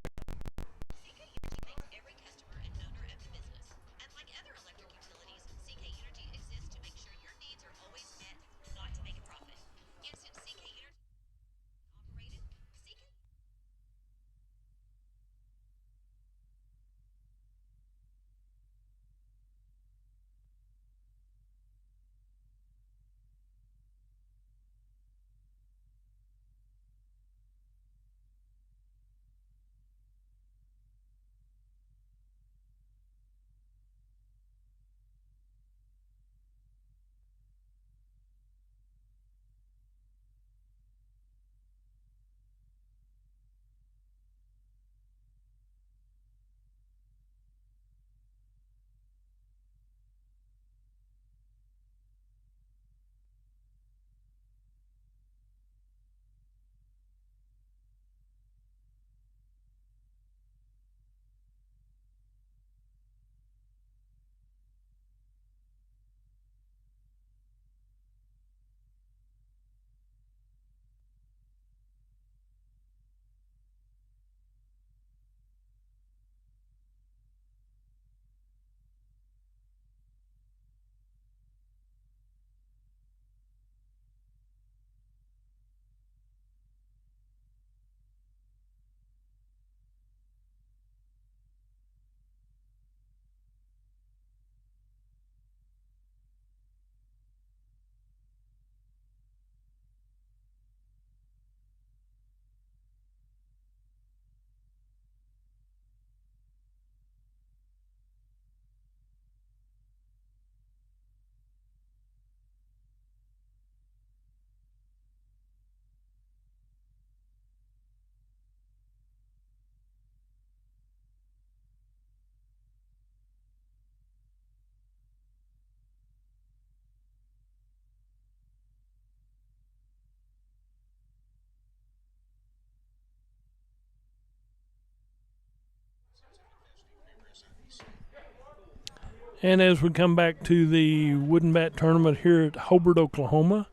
And as we come back to the wooden bat tournament here at Hobart, Oklahoma,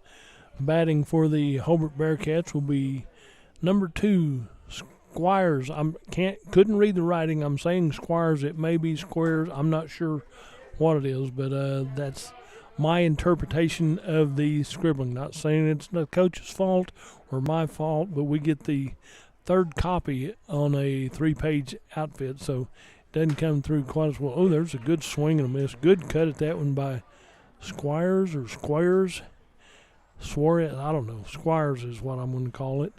batting for the Hobart Bearcats will be number 2, Squires. Couldn't read the writing. I'm saying Squires. It may be Squares. I'm not sure what it is, but that's my interpretation of the scribbling. Not saying it's the coach's fault or my fault, but we get the third copy on a 3-page outfit, so it doesn't come through quite as well. Oh, there's a good swing and a miss. Good cut at that one by Squires or Squares. Suarez, I don't know. Squires is what I'm going to call it.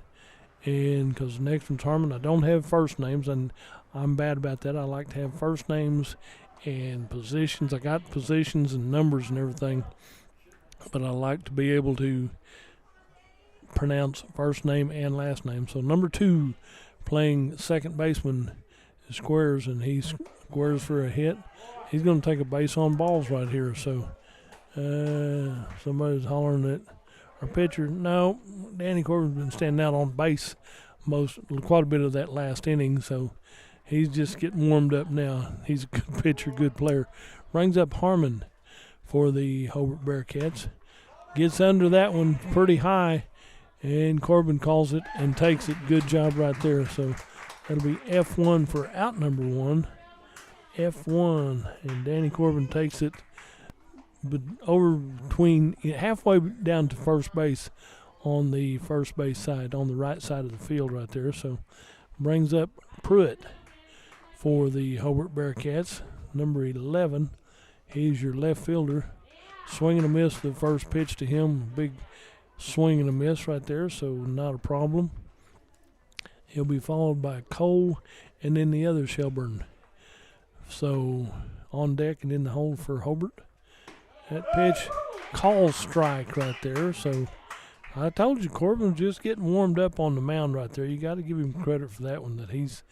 And because the next one's Harmon, I don't have first names, and I'm bad about that. I like to have first names and positions. I got positions and numbers and everything, but I like to be able to pronounce first name and last name. So number 2, playing second baseman, is Squares, and he squares for a hit. He's going to take a base on balls right here. So somebody's hollering at our pitcher. No, Danny Corbin's been standing out on base quite a bit of that last inning, so he's just getting warmed up now. He's a good pitcher, good player. Brings up Harmon for the Hobart Bearcats. Gets under that one pretty high, and Corbin calls it and takes it. Good job right there. So that'll be F1 for out number 1. F1, and Danny Corbin takes it but over between halfway down to first base on the first base side, on the right side of the field right there. So brings up Pruitt for the Hobart Bearcats, number 11. He's your left fielder. Swing and a miss the first pitch to him. Big swing and a miss right there, so not a problem. He'll be followed by Cole and then the other Shelburne. So on deck and in the hole for Hobart. That pitch, call strike right there. So I told you Corbin's just getting warmed up on the mound right there. You got to give him credit for that one, that he's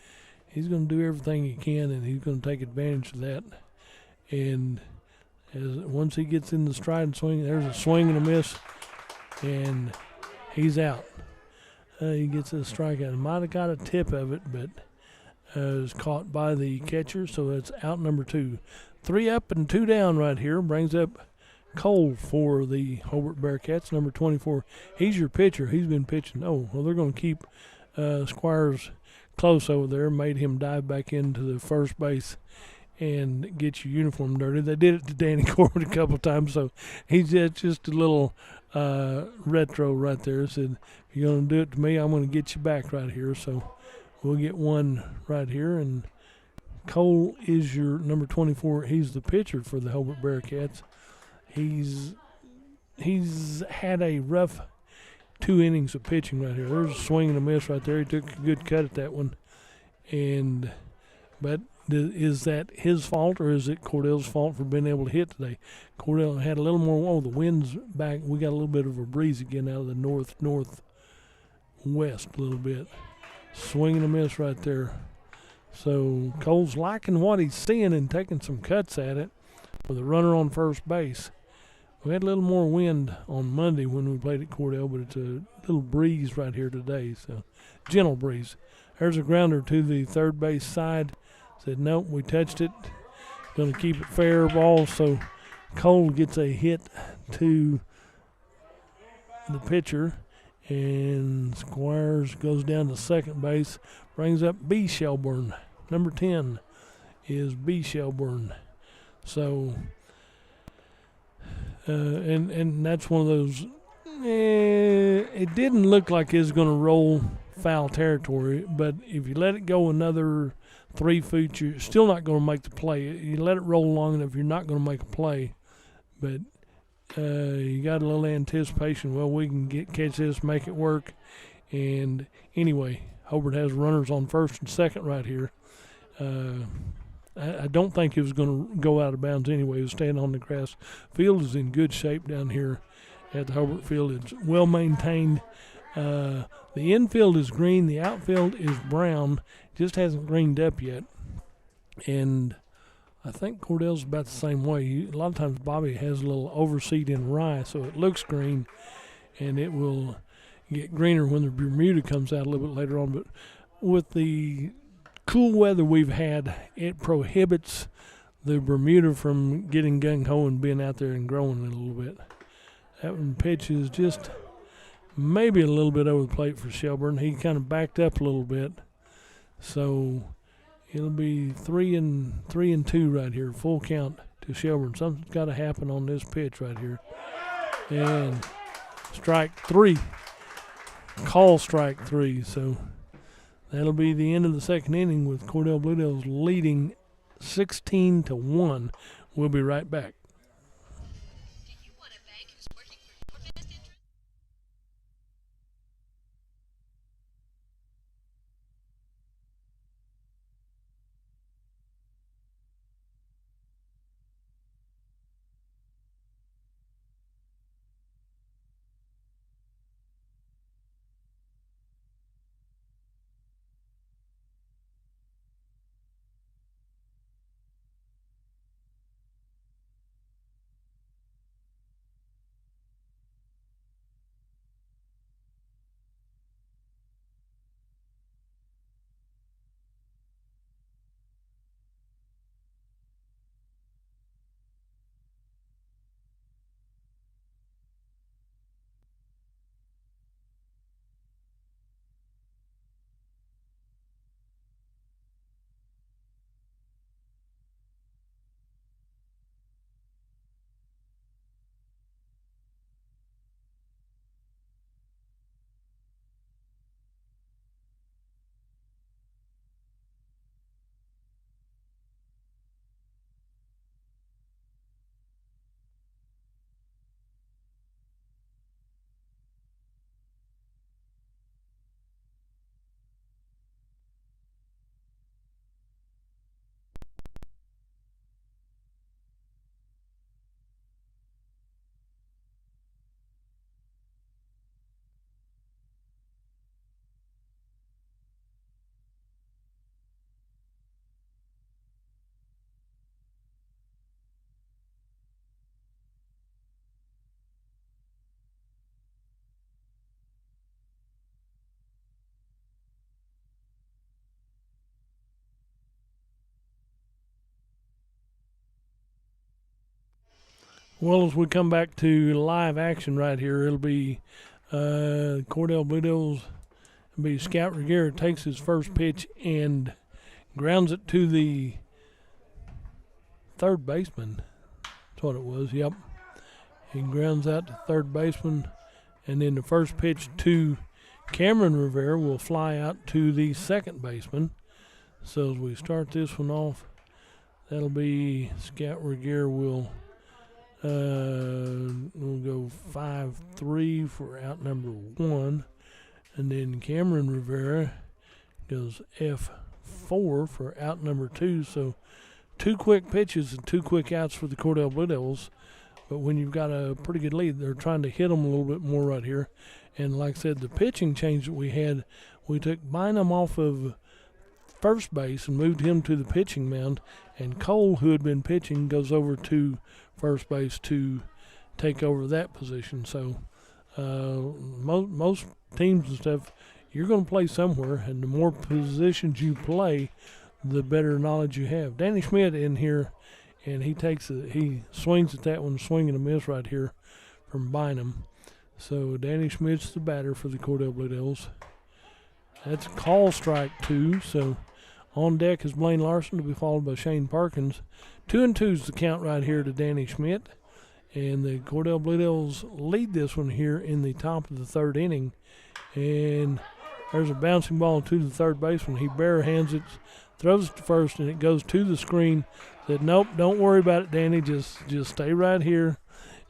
going to do everything he can, and he's going to take advantage of that. And once he gets in the stride and swing, there's a swing and a miss, and he's out. He gets a strikeout. Might have got a tip of it, but is caught by the catcher, so it's out number 2. 3 up and 2 down right here. Brings up Cole for the Hobart Bearcats, number 24. He's your pitcher. He's been pitching. Oh, well, they're going to keep Squires close over there. Made him dive back into the first base and get your uniform dirty. They did it to Danny Corbin a couple times, so he's just a little retro right there. Said, if you're going to do it to me, I'm going to get you back right here. So we'll get one right here, and Cole is your number 24. He's the pitcher for the Hobart Bearcats. He's had a rough 2 innings of pitching right here. There's a swing and a miss right there. He took a good cut at that one. But is that his fault, or is it Cordell's fault for being able to hit today? Cordell had a little more, the wind's back. We got a little bit of a breeze again out of the northwest a little bit. Swing and a miss right there. So Cole's liking what he's seeing and taking some cuts at it with a runner on first base. We had a little more wind on Monday when we played at Cordell, but it's a little breeze right here today, so gentle breeze. There's a grounder to the third base side. Said, nope, we touched it. Going to keep it fair ball, so Cole gets a hit to the pitcher, and Squires goes down to second base, brings up B. Shelburne. Number 10 is B. Shelburne. So, and that's one of those, it didn't look like it was going to roll foul territory, but if you let it go another 3 feet, you're still not going to make the play. You let it roll long enough, you're not going to make a play. But you got a little anticipation. Well, we can catch this, make it work. And anyway, Hobart has runners on first and second right here. I don't think it was going to go out of bounds anyway. It was staying on the grass. Field is in good shape down here at the Hobart Field. It's well maintained. The infield is green. The outfield is brown. Just hasn't greened up yet. And I think Cordell's about the same way. A lot of times Bobby has a little overseed in rye, so it looks green, and it will get greener when the Bermuda comes out a little bit later on. But with the cool weather we've had, it prohibits the Bermuda from getting gung-ho and being out there and growing a little bit. That one pitch is just maybe a little bit over the plate for Shelburne. He kind of backed up a little bit. So it'll be 3 and 2 right here, full count to Shelburne. Something's got to happen on this pitch right here. And strike 3. Call strike 3. So that'll be the end of the second inning with Cordell Blue Devils leading 16-1. We'll be right back. Well, as we come back to live action right here, it'll be Cordell Blue Devils. It'll be Scout Regier takes his first pitch and grounds it to the third baseman. That's what it was, yep. He grounds out to third baseman, and then the first pitch to Cameron Rivera will fly out to the second baseman. So as we start this one off, that'll be Scout Regier will we'll go 5-3 for out number 1, and then Cameron Rivera goes F4 for out number 2. So 2 quick pitches and 2 quick outs for the Cordell Blue Devils. But when you've got a pretty good lead, they're trying to hit them a little bit more right here. And like I said, the pitching change that we had, we took Bynum off of first base and moved him to the pitching mound, and Cole, who had been pitching, goes over to first base to take over that position. So most teams and stuff, you're going to play somewhere, and the more positions you play, the better knowledge you have. Danny Schmidt in here, and he swings at that one, swing and a miss right here from Bynum. So Danny Schmidt's the batter for the Cordell Blue Devils. That's call strike 2. So on deck is Blaine Larson, to be followed by Shane Perkins. 2-2's the count right here to Danny Schmidt. And the Cordell Blue Devils lead this one here in the top of the third inning. And there's a bouncing ball to the third baseman. He barehands it, throws it to first, and it goes to the screen. Said, nope, don't worry about it, Danny. Just stay right here.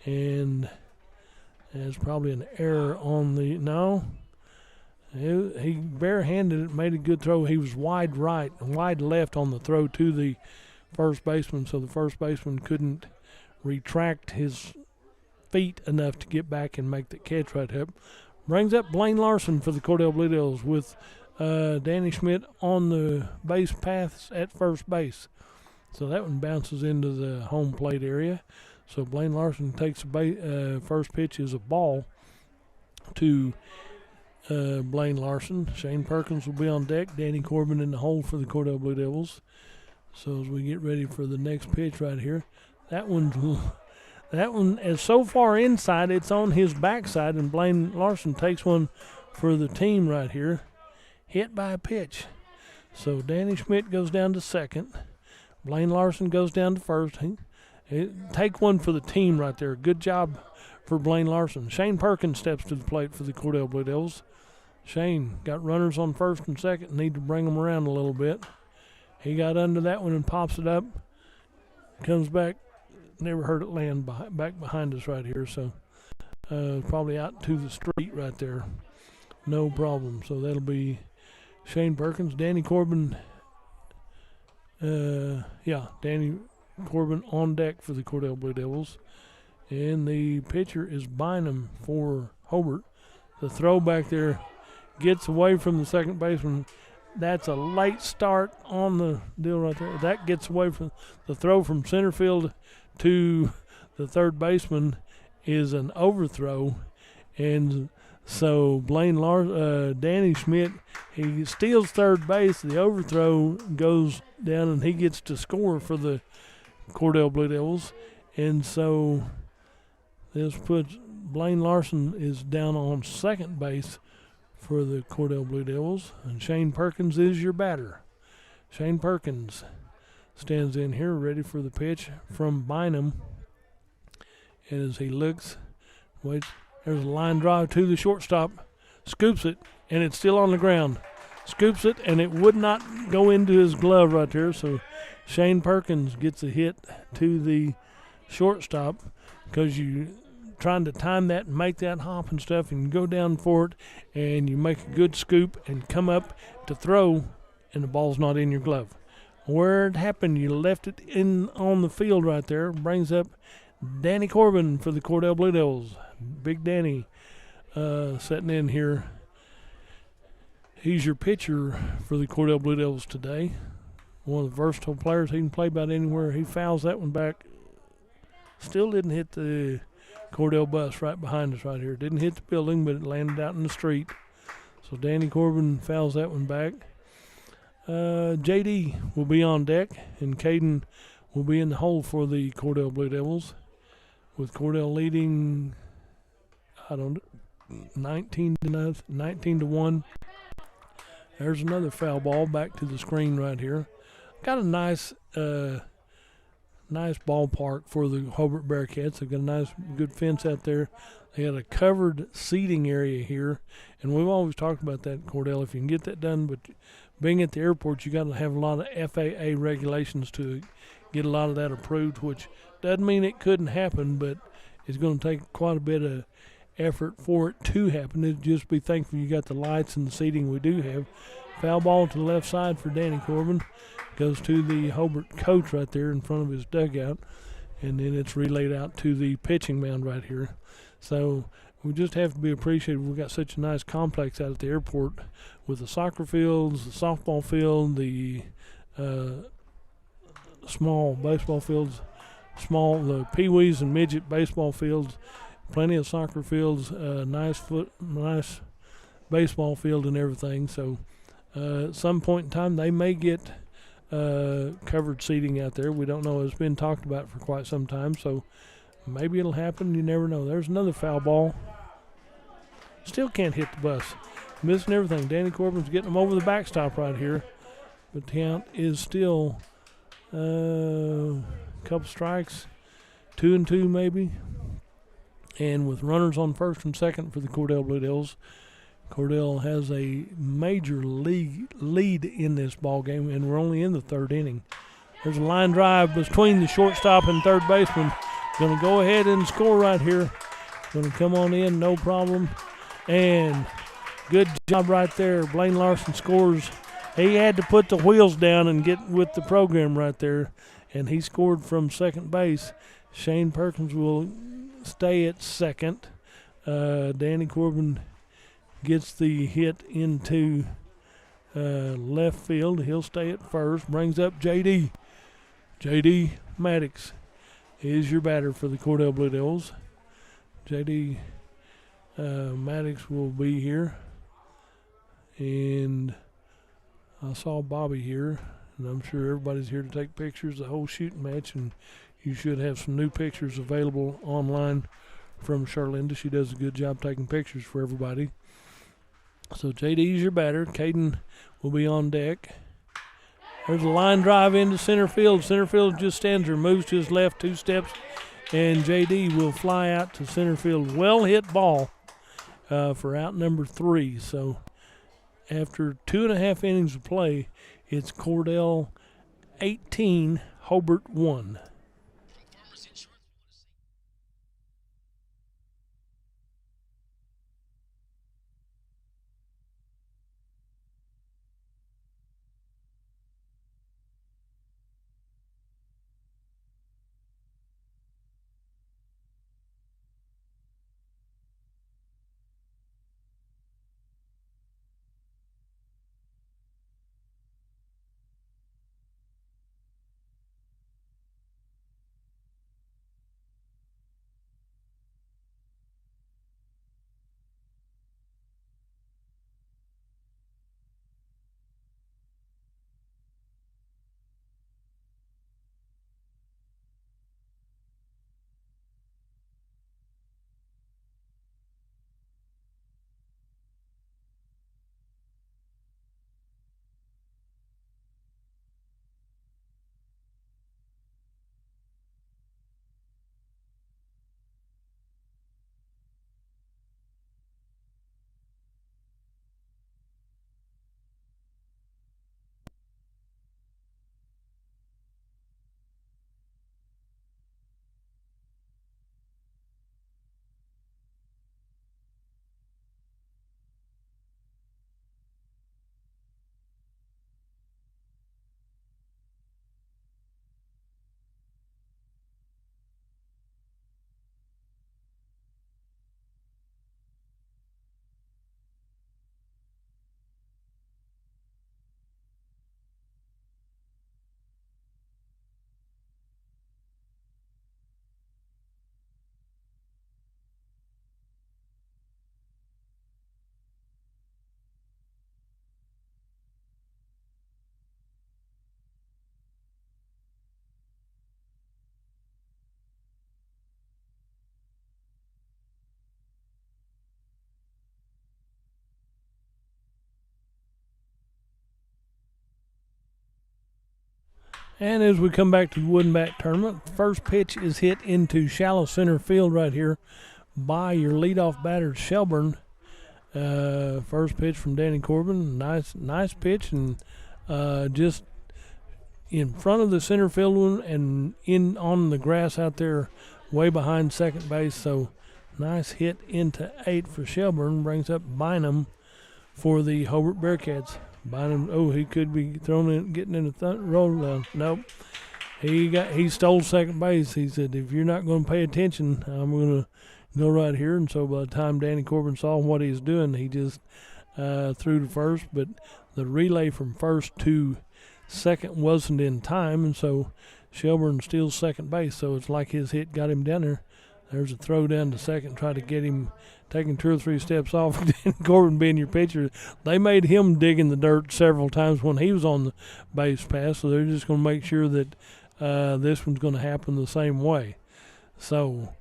And there's probably an error on the – no. He barehanded it, made a good throw. He was wide right and wide left on the throw to the first baseman, so the first baseman couldn't retract his feet enough to get back and make the catch right up. Brings up Blaine Larson for the Cordell Blue Devils with Danny Schmidt on the base paths at first base. So that one bounces into the home plate area. So Blaine Larson takes the first pitch is a ball to Blaine Larson. Shane Perkins will be on deck. Danny Corbin in the hole for the Cordell Blue Devils. So as we get ready for the next pitch right here, that one is so far inside, it's on his backside, and Blaine Larson takes one for the team right here. Hit by a pitch. So Danny Schmidt goes down to second. Blaine Larson goes down to first. Take one for the team right there. Good job for Blaine Larson. Shane Perkins steps to the plate for the Cordell Blue Devils. Shane got runners on first and second. Need to bring them around a little bit. He got under that one and pops it up. Comes back. Never heard it land back behind us right here. So probably out to the street right there. No problem. So that'll be Shane Perkins. Danny Corbin. Danny Corbin on deck for the Cordell Blue Devils. And the pitcher is Bynum for Hobart. The throw back there gets away from the second baseman. That's a late start on the deal right there. That gets away from the throw from center field to the third baseman is an overthrow. And so Danny Schmidt, he steals third base. The overthrow goes down, and he gets to score for the Cordell Blue Devils. And so this puts Blaine Larson is down on second base for the Cordell Blue Devils, and Shane Perkins is your batter. Shane Perkins stands in here ready for the pitch from Bynum. And as he looks, waits, there's a line drive to the shortstop, scoops it, and it's still on the ground. Scoops it, and it would not go into his glove right there, so Shane Perkins gets a hit to the shortstop because you trying to time that and make that hop and stuff, and you go down for it, and you make a good scoop and come up to throw, and the ball's not in your glove. Where it happened, you left it in on the field right there. Brings up Danny Corbin for the Cordell Blue Devils. Big Danny sitting in here. He's your pitcher for the Cordell Blue Devils today. One of the versatile players. He can play about anywhere. He fouls that one back. Still didn't hit the Cordell bus right behind us right here. Didn't hit the building, but it landed out in the street. So Danny Corbin fouls that one back. JD will be on deck, and Caden will be in the hole for the Cordell Blue Devils. with Cordell leading, 19 to 1. There's another foul ball back to the screen right here. Got a nice ballpark for the Hobart Bearcats. They've got a nice, good fence out there. They got a covered seating area here, and we've always talked about that, Cordell. If you can get that done, but being at the airport, you got to have a lot of FAA regulations to get a lot of that approved, which doesn't mean it couldn't happen, but it's going to take quite a bit of effort for it to happen. It'd just be thankful you got the lights and the seating we do have. Foul ball to the left side for Danny Corbin. Goes to the Hobart coach right there in front of his dugout, and then it's relayed out to the pitching mound right here. So we just have to be appreciative. We've got such a nice complex out at the airport with the soccer fields, the softball field, the small baseball fields, the peewees and midget baseball fields, plenty of soccer fields, nice baseball field and everything. So at some point in time they may get covered seating out there. We don't know. It's been talked about for quite some time, so maybe it'll happen. You never know. There's another foul ball. Still can't hit the bus. Missing everything. Danny Corbin's getting them over the backstop right here, but the count is still a couple strikes, 2-2 maybe, and with runners on first and second for the Cordell Blue Devils. Cordell has a major lead in this ball game, and we're only in the third inning. There's a line drive between the shortstop and third baseman. Going to go ahead and score right here. Going to come on in, no problem. And good job right there. Blaine Larson scores. He had to put the wheels down and get with the program right there, and he scored from second base. Shane Perkins will stay at second. Danny Corbin gets the hit into left field. He'll stay at first. Brings up J.D. J.D. Maddox is your batter for the Cordell Blue Devils. J.D. Maddox will be here. And I saw Bobby here, and I'm sure everybody's here to take pictures of the whole shooting match, and you should have some new pictures available online from Charlinda. She does a good job taking pictures for everybody. So JD's your batter. Caden will be on deck. There's a line drive into center field. Center field just stands there, moves to his left 2 steps, and JD will fly out to center field. Well hit ball for out number 3. So after 2.5 innings of play, it's Cordell 18, Hobart 1. And as we come back to the wooden bat tournament, first pitch is hit into shallow center field right here by your leadoff batter, Shelburne. First pitch from Danny Corbin. Nice pitch, and just in front of the center field one and in on the grass out there way behind second base. So nice hit into 8 for Shelburne. Brings up Bynum for the Hobart Bearcats. Bynum, he could be getting in the roll down. Nope. He stole second base. He said, if you're not going to pay attention, I'm going to go right here. And so by the time Danny Corbin saw what he was doing, he just threw to first. But the relay from first to second wasn't in time, and so Shelburne steals second base. So it's like his hit got him down there. There's a throw down to second, try to get him taking 2 or 3 steps off. Danny Corbin being your pitcher, they made him dig in the dirt several times when he was on the base pass, so they're just going to make sure that this one's going to happen the same way. So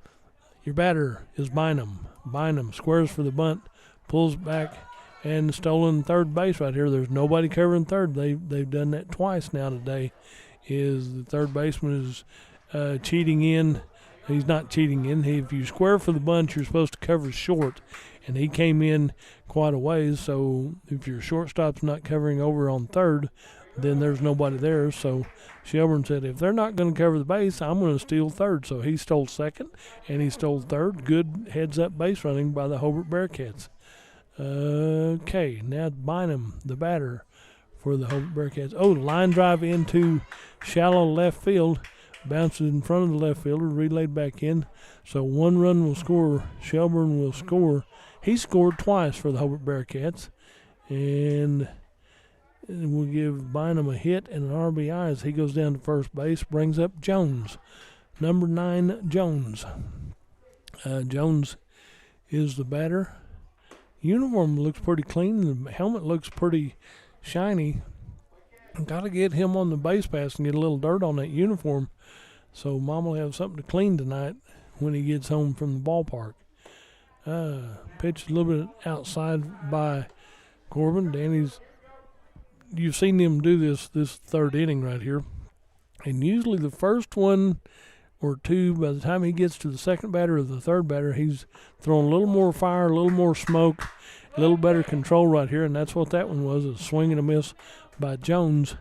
your batter is Bynum. Bynum squares for the bunt, pulls back, and stolen third base right here. There's nobody covering third. They've done that twice now today. Is the third baseman is cheating in. He's not cheating in. If you square for the bunt, you're supposed to cover short, and he came in quite a ways. So if your shortstop's not covering over on third, then there's nobody there. So Shelburne said, if they're not going to cover the base, I'm going to steal third. So he stole second, and he stole third. Good heads-up base running by the Hobart Bearcats. Okay, now Bynum, the batter for the Hobart Bearcats. Line drive into shallow left field. Bounces in front of the left fielder, relayed back in. So 1 run will score. Shelburne will score. He scored twice for the Hobart Bearcats. And we'll give Bynum a hit and an RBI as he goes down to first base. Brings up Jones. Number 9, Jones. Jones is the batter. Uniform looks pretty clean. The helmet looks pretty shiny. Got to get him on the base pass and get a little dirt on that uniform, so Mom will have something to clean tonight when he gets home from the ballpark. Pitched a little bit outside by Corbin. You've seen him do this third inning right here, and usually the first one or two, by the time he gets to the second batter or the third batter, he's throwing a little more fire, a little more smoke, a little better control right here, and that's what that one was, a swing and a miss by Jones,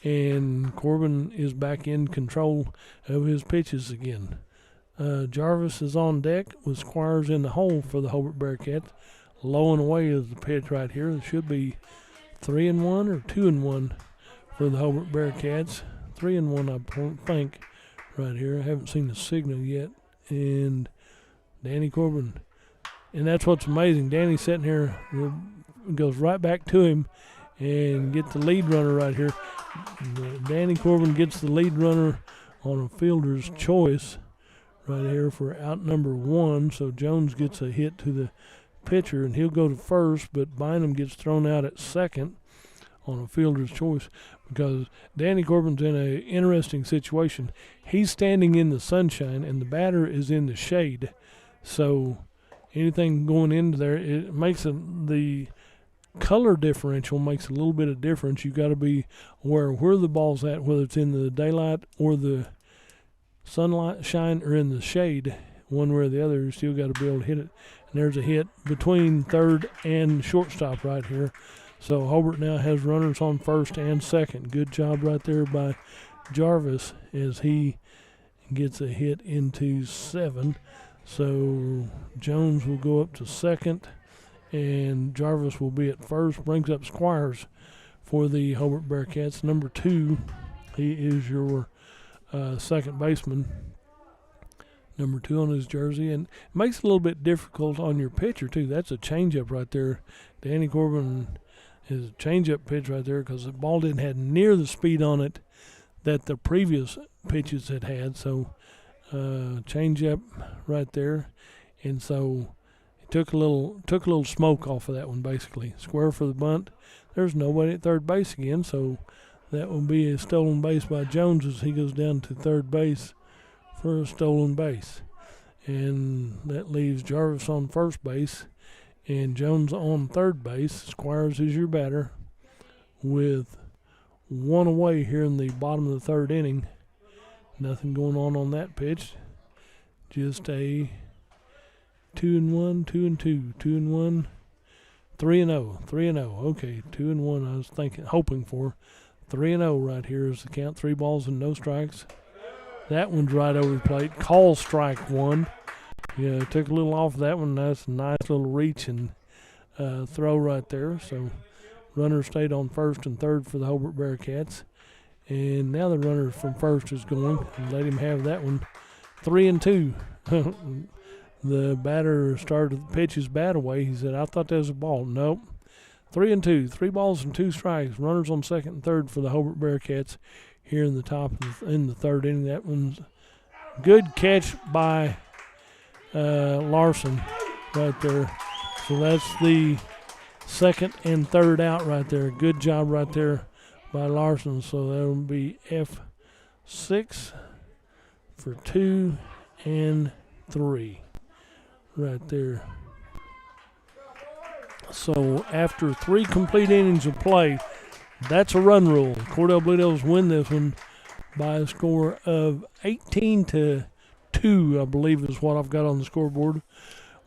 and Corbin is back in control of his pitches again. Jarvis is on deck with Squires in the hole for the Hobart Bearcats. Low and away is the pitch right here. It should be 3-1 or 2-1 for the Hobart Bearcats. 3-1, I think, right here. I haven't seen the signal yet. And Danny Corbin. And that's what's amazing. Danny's sitting here, goes right back to him and get the lead runner right here. Danny Corbin gets the lead runner on a fielder's choice right here for out number 1. So Jones gets a hit to the pitcher, and he'll go to first, but Bynum gets thrown out at second on a fielder's choice because Danny Corbin's in an interesting situation. He's standing in the sunshine, and the batter is in the shade. So anything going into there, it makes the color differential makes a little bit of difference. You've got to be aware where the ball's at, whether it's in the daylight or the sunlight shine or in the shade. One way or the other, you still got to be able to hit it. And there's a hit between third and shortstop right here. So Hobart now has runners on first and second. Good job right there by Jarvis as he gets a hit into 7. So Jones will go up to second, and Jarvis will be at first. Brings up Squires for the Hobart Bearcats. Number 2, he is your second baseman. Number 2 on his jersey, and it makes it a little bit difficult on your pitcher too. That's a changeup right there. Danny Corbin is a changeup pitch right there because the ball didn't have near the speed on it that the previous pitches had. So changeup right there, and so it took a little smoke off of that one basically. Square for the bunt. There's nobody at third base again, so that will be a stolen base by Jones as he goes down to third base for a stolen base. And that leaves Jarvis on first base and Jones on third base. Squires is your batter with one away here in the bottom of the third inning. Nothing going on that pitch. Just a 2-1, 2-2, 2-1, 3-0, 3-0. Okay, 2-1. I was hoping for 3-0 right here is the count. 3 balls and no strikes. That one's right over the plate. Call strike one. Yeah, took a little off that one. That's a nice little reach and throw right there. So runner stayed on first and third for the Hobart Bearcats. And now the runner from first is going. Let him have that one. 3-2. The batter started to pitch his bat away. He said, I thought that was a ball. Nope. 3-2. 3 balls and 2 strikes. Runners on second and third for the Hobart Bearcats here in the top in the third inning. That one's good catch by Larson right there. So that's the second and third out right there. Good job right there by Larson. So that will be F6 for 2 and 3 right there. So after 3 complete innings of play, that's a run rule. Cordell Blue Devils win this one by a score of 18-2, I believe is what I've got on the scoreboard.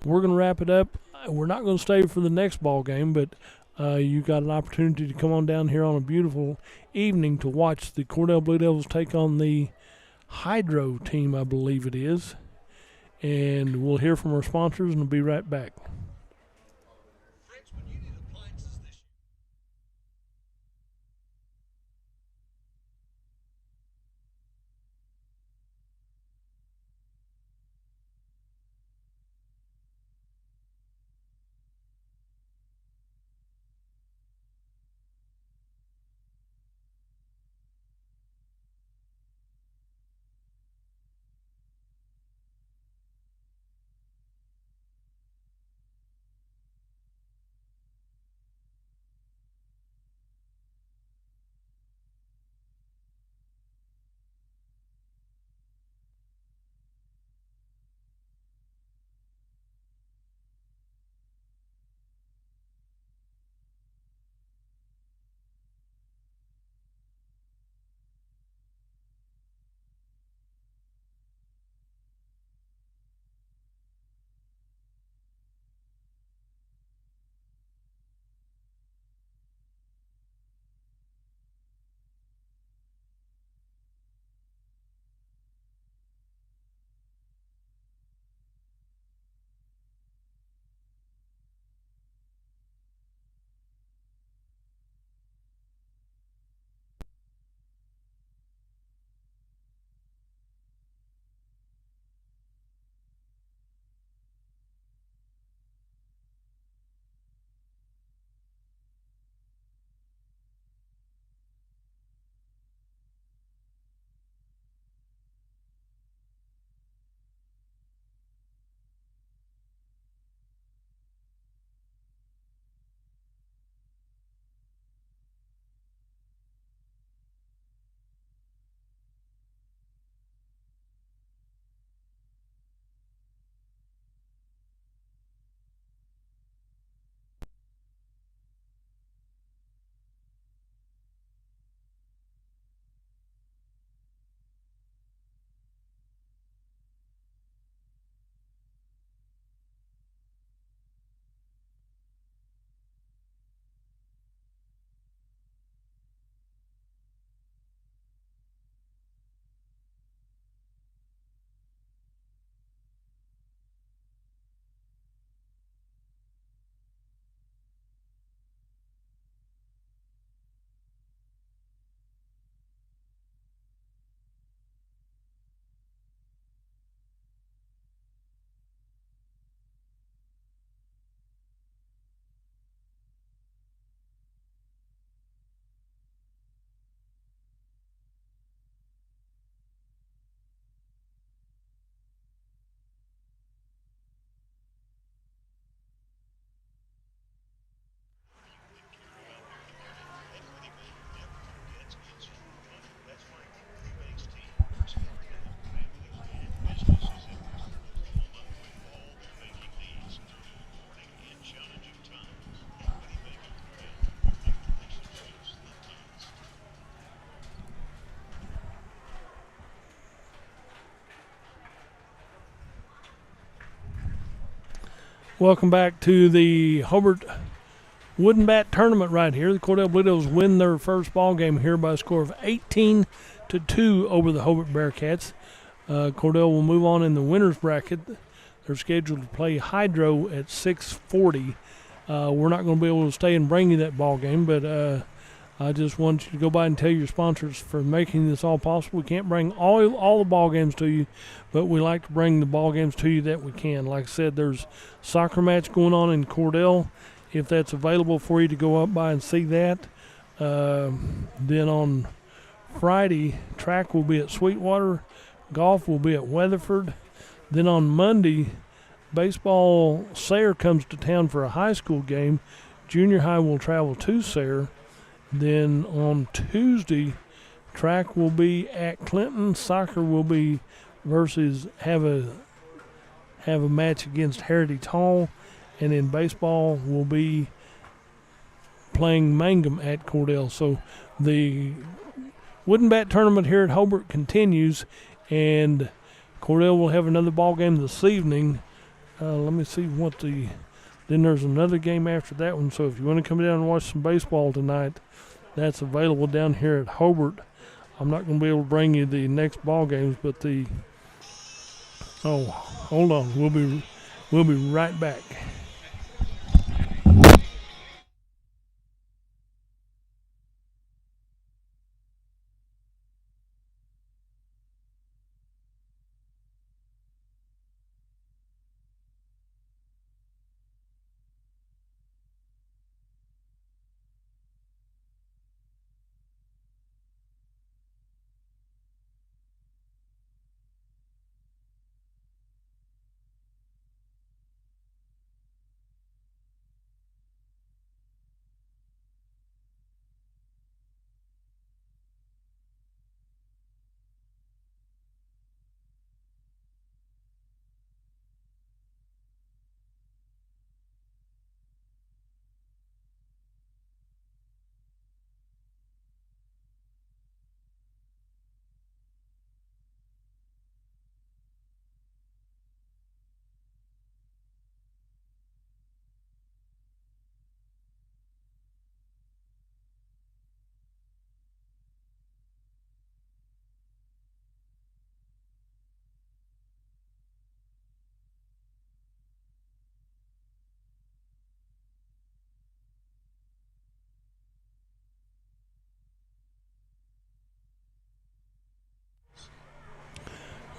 We're going to wrap it up. We're not going to stay for the next ball game, but you got an opportunity to come on down here on a beautiful evening to watch the Cordell Blue Devils take on the Hydro team, I believe it is. And we'll hear from our sponsors and we'll be right back. Welcome back to the Hobart Wooden Bat Tournament right here. The Cordell Blue Devils win their first ball game here by a score of 18-2 over the Hobart Bearcats. Cordell will move on in the winners bracket. They're scheduled to play Hydro at 6:40. We're not going to be able to stay and bring you that ball game, but I just want you to go by and tell your sponsors for making this all possible. We can't bring all the ball games to you, but we like to bring the ball games to you that we can. Like I said, there's soccer match going on in Cordell. If that's available for you to go up by and see that. Then on Friday, track will be at Sweetwater. Golf will be at Weatherford. Then on Monday, baseball, Sayre comes to town for a high school game. Junior high will travel to Sayre. Then on Tuesday, track will be at Clinton. Soccer will be versus have a match against Heritage Hall. And then baseball will be playing Mangum at Cordell. So the Wooden Bat Tournament here at Hobart continues, and Cordell will have another ball game this evening. Let me see what the... Then there's another game after that one. So if you want to come down and watch some baseball tonight, that's available down here at Hobart. I'm not going to be able to bring you the next ball games, but the... Oh, hold on. We'll be right back.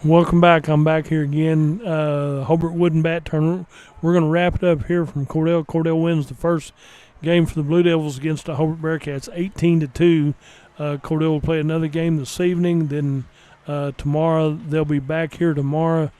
Welcome back. I'm back here again. Hobart Wooden Bat Tournament. We're going to wrap it up here from Cordell. Cordell wins the first game for the Blue Devils against the Hobart Bearcats, 18-2. Cordell will play another game this evening. Then tomorrow they'll be back here tomorrow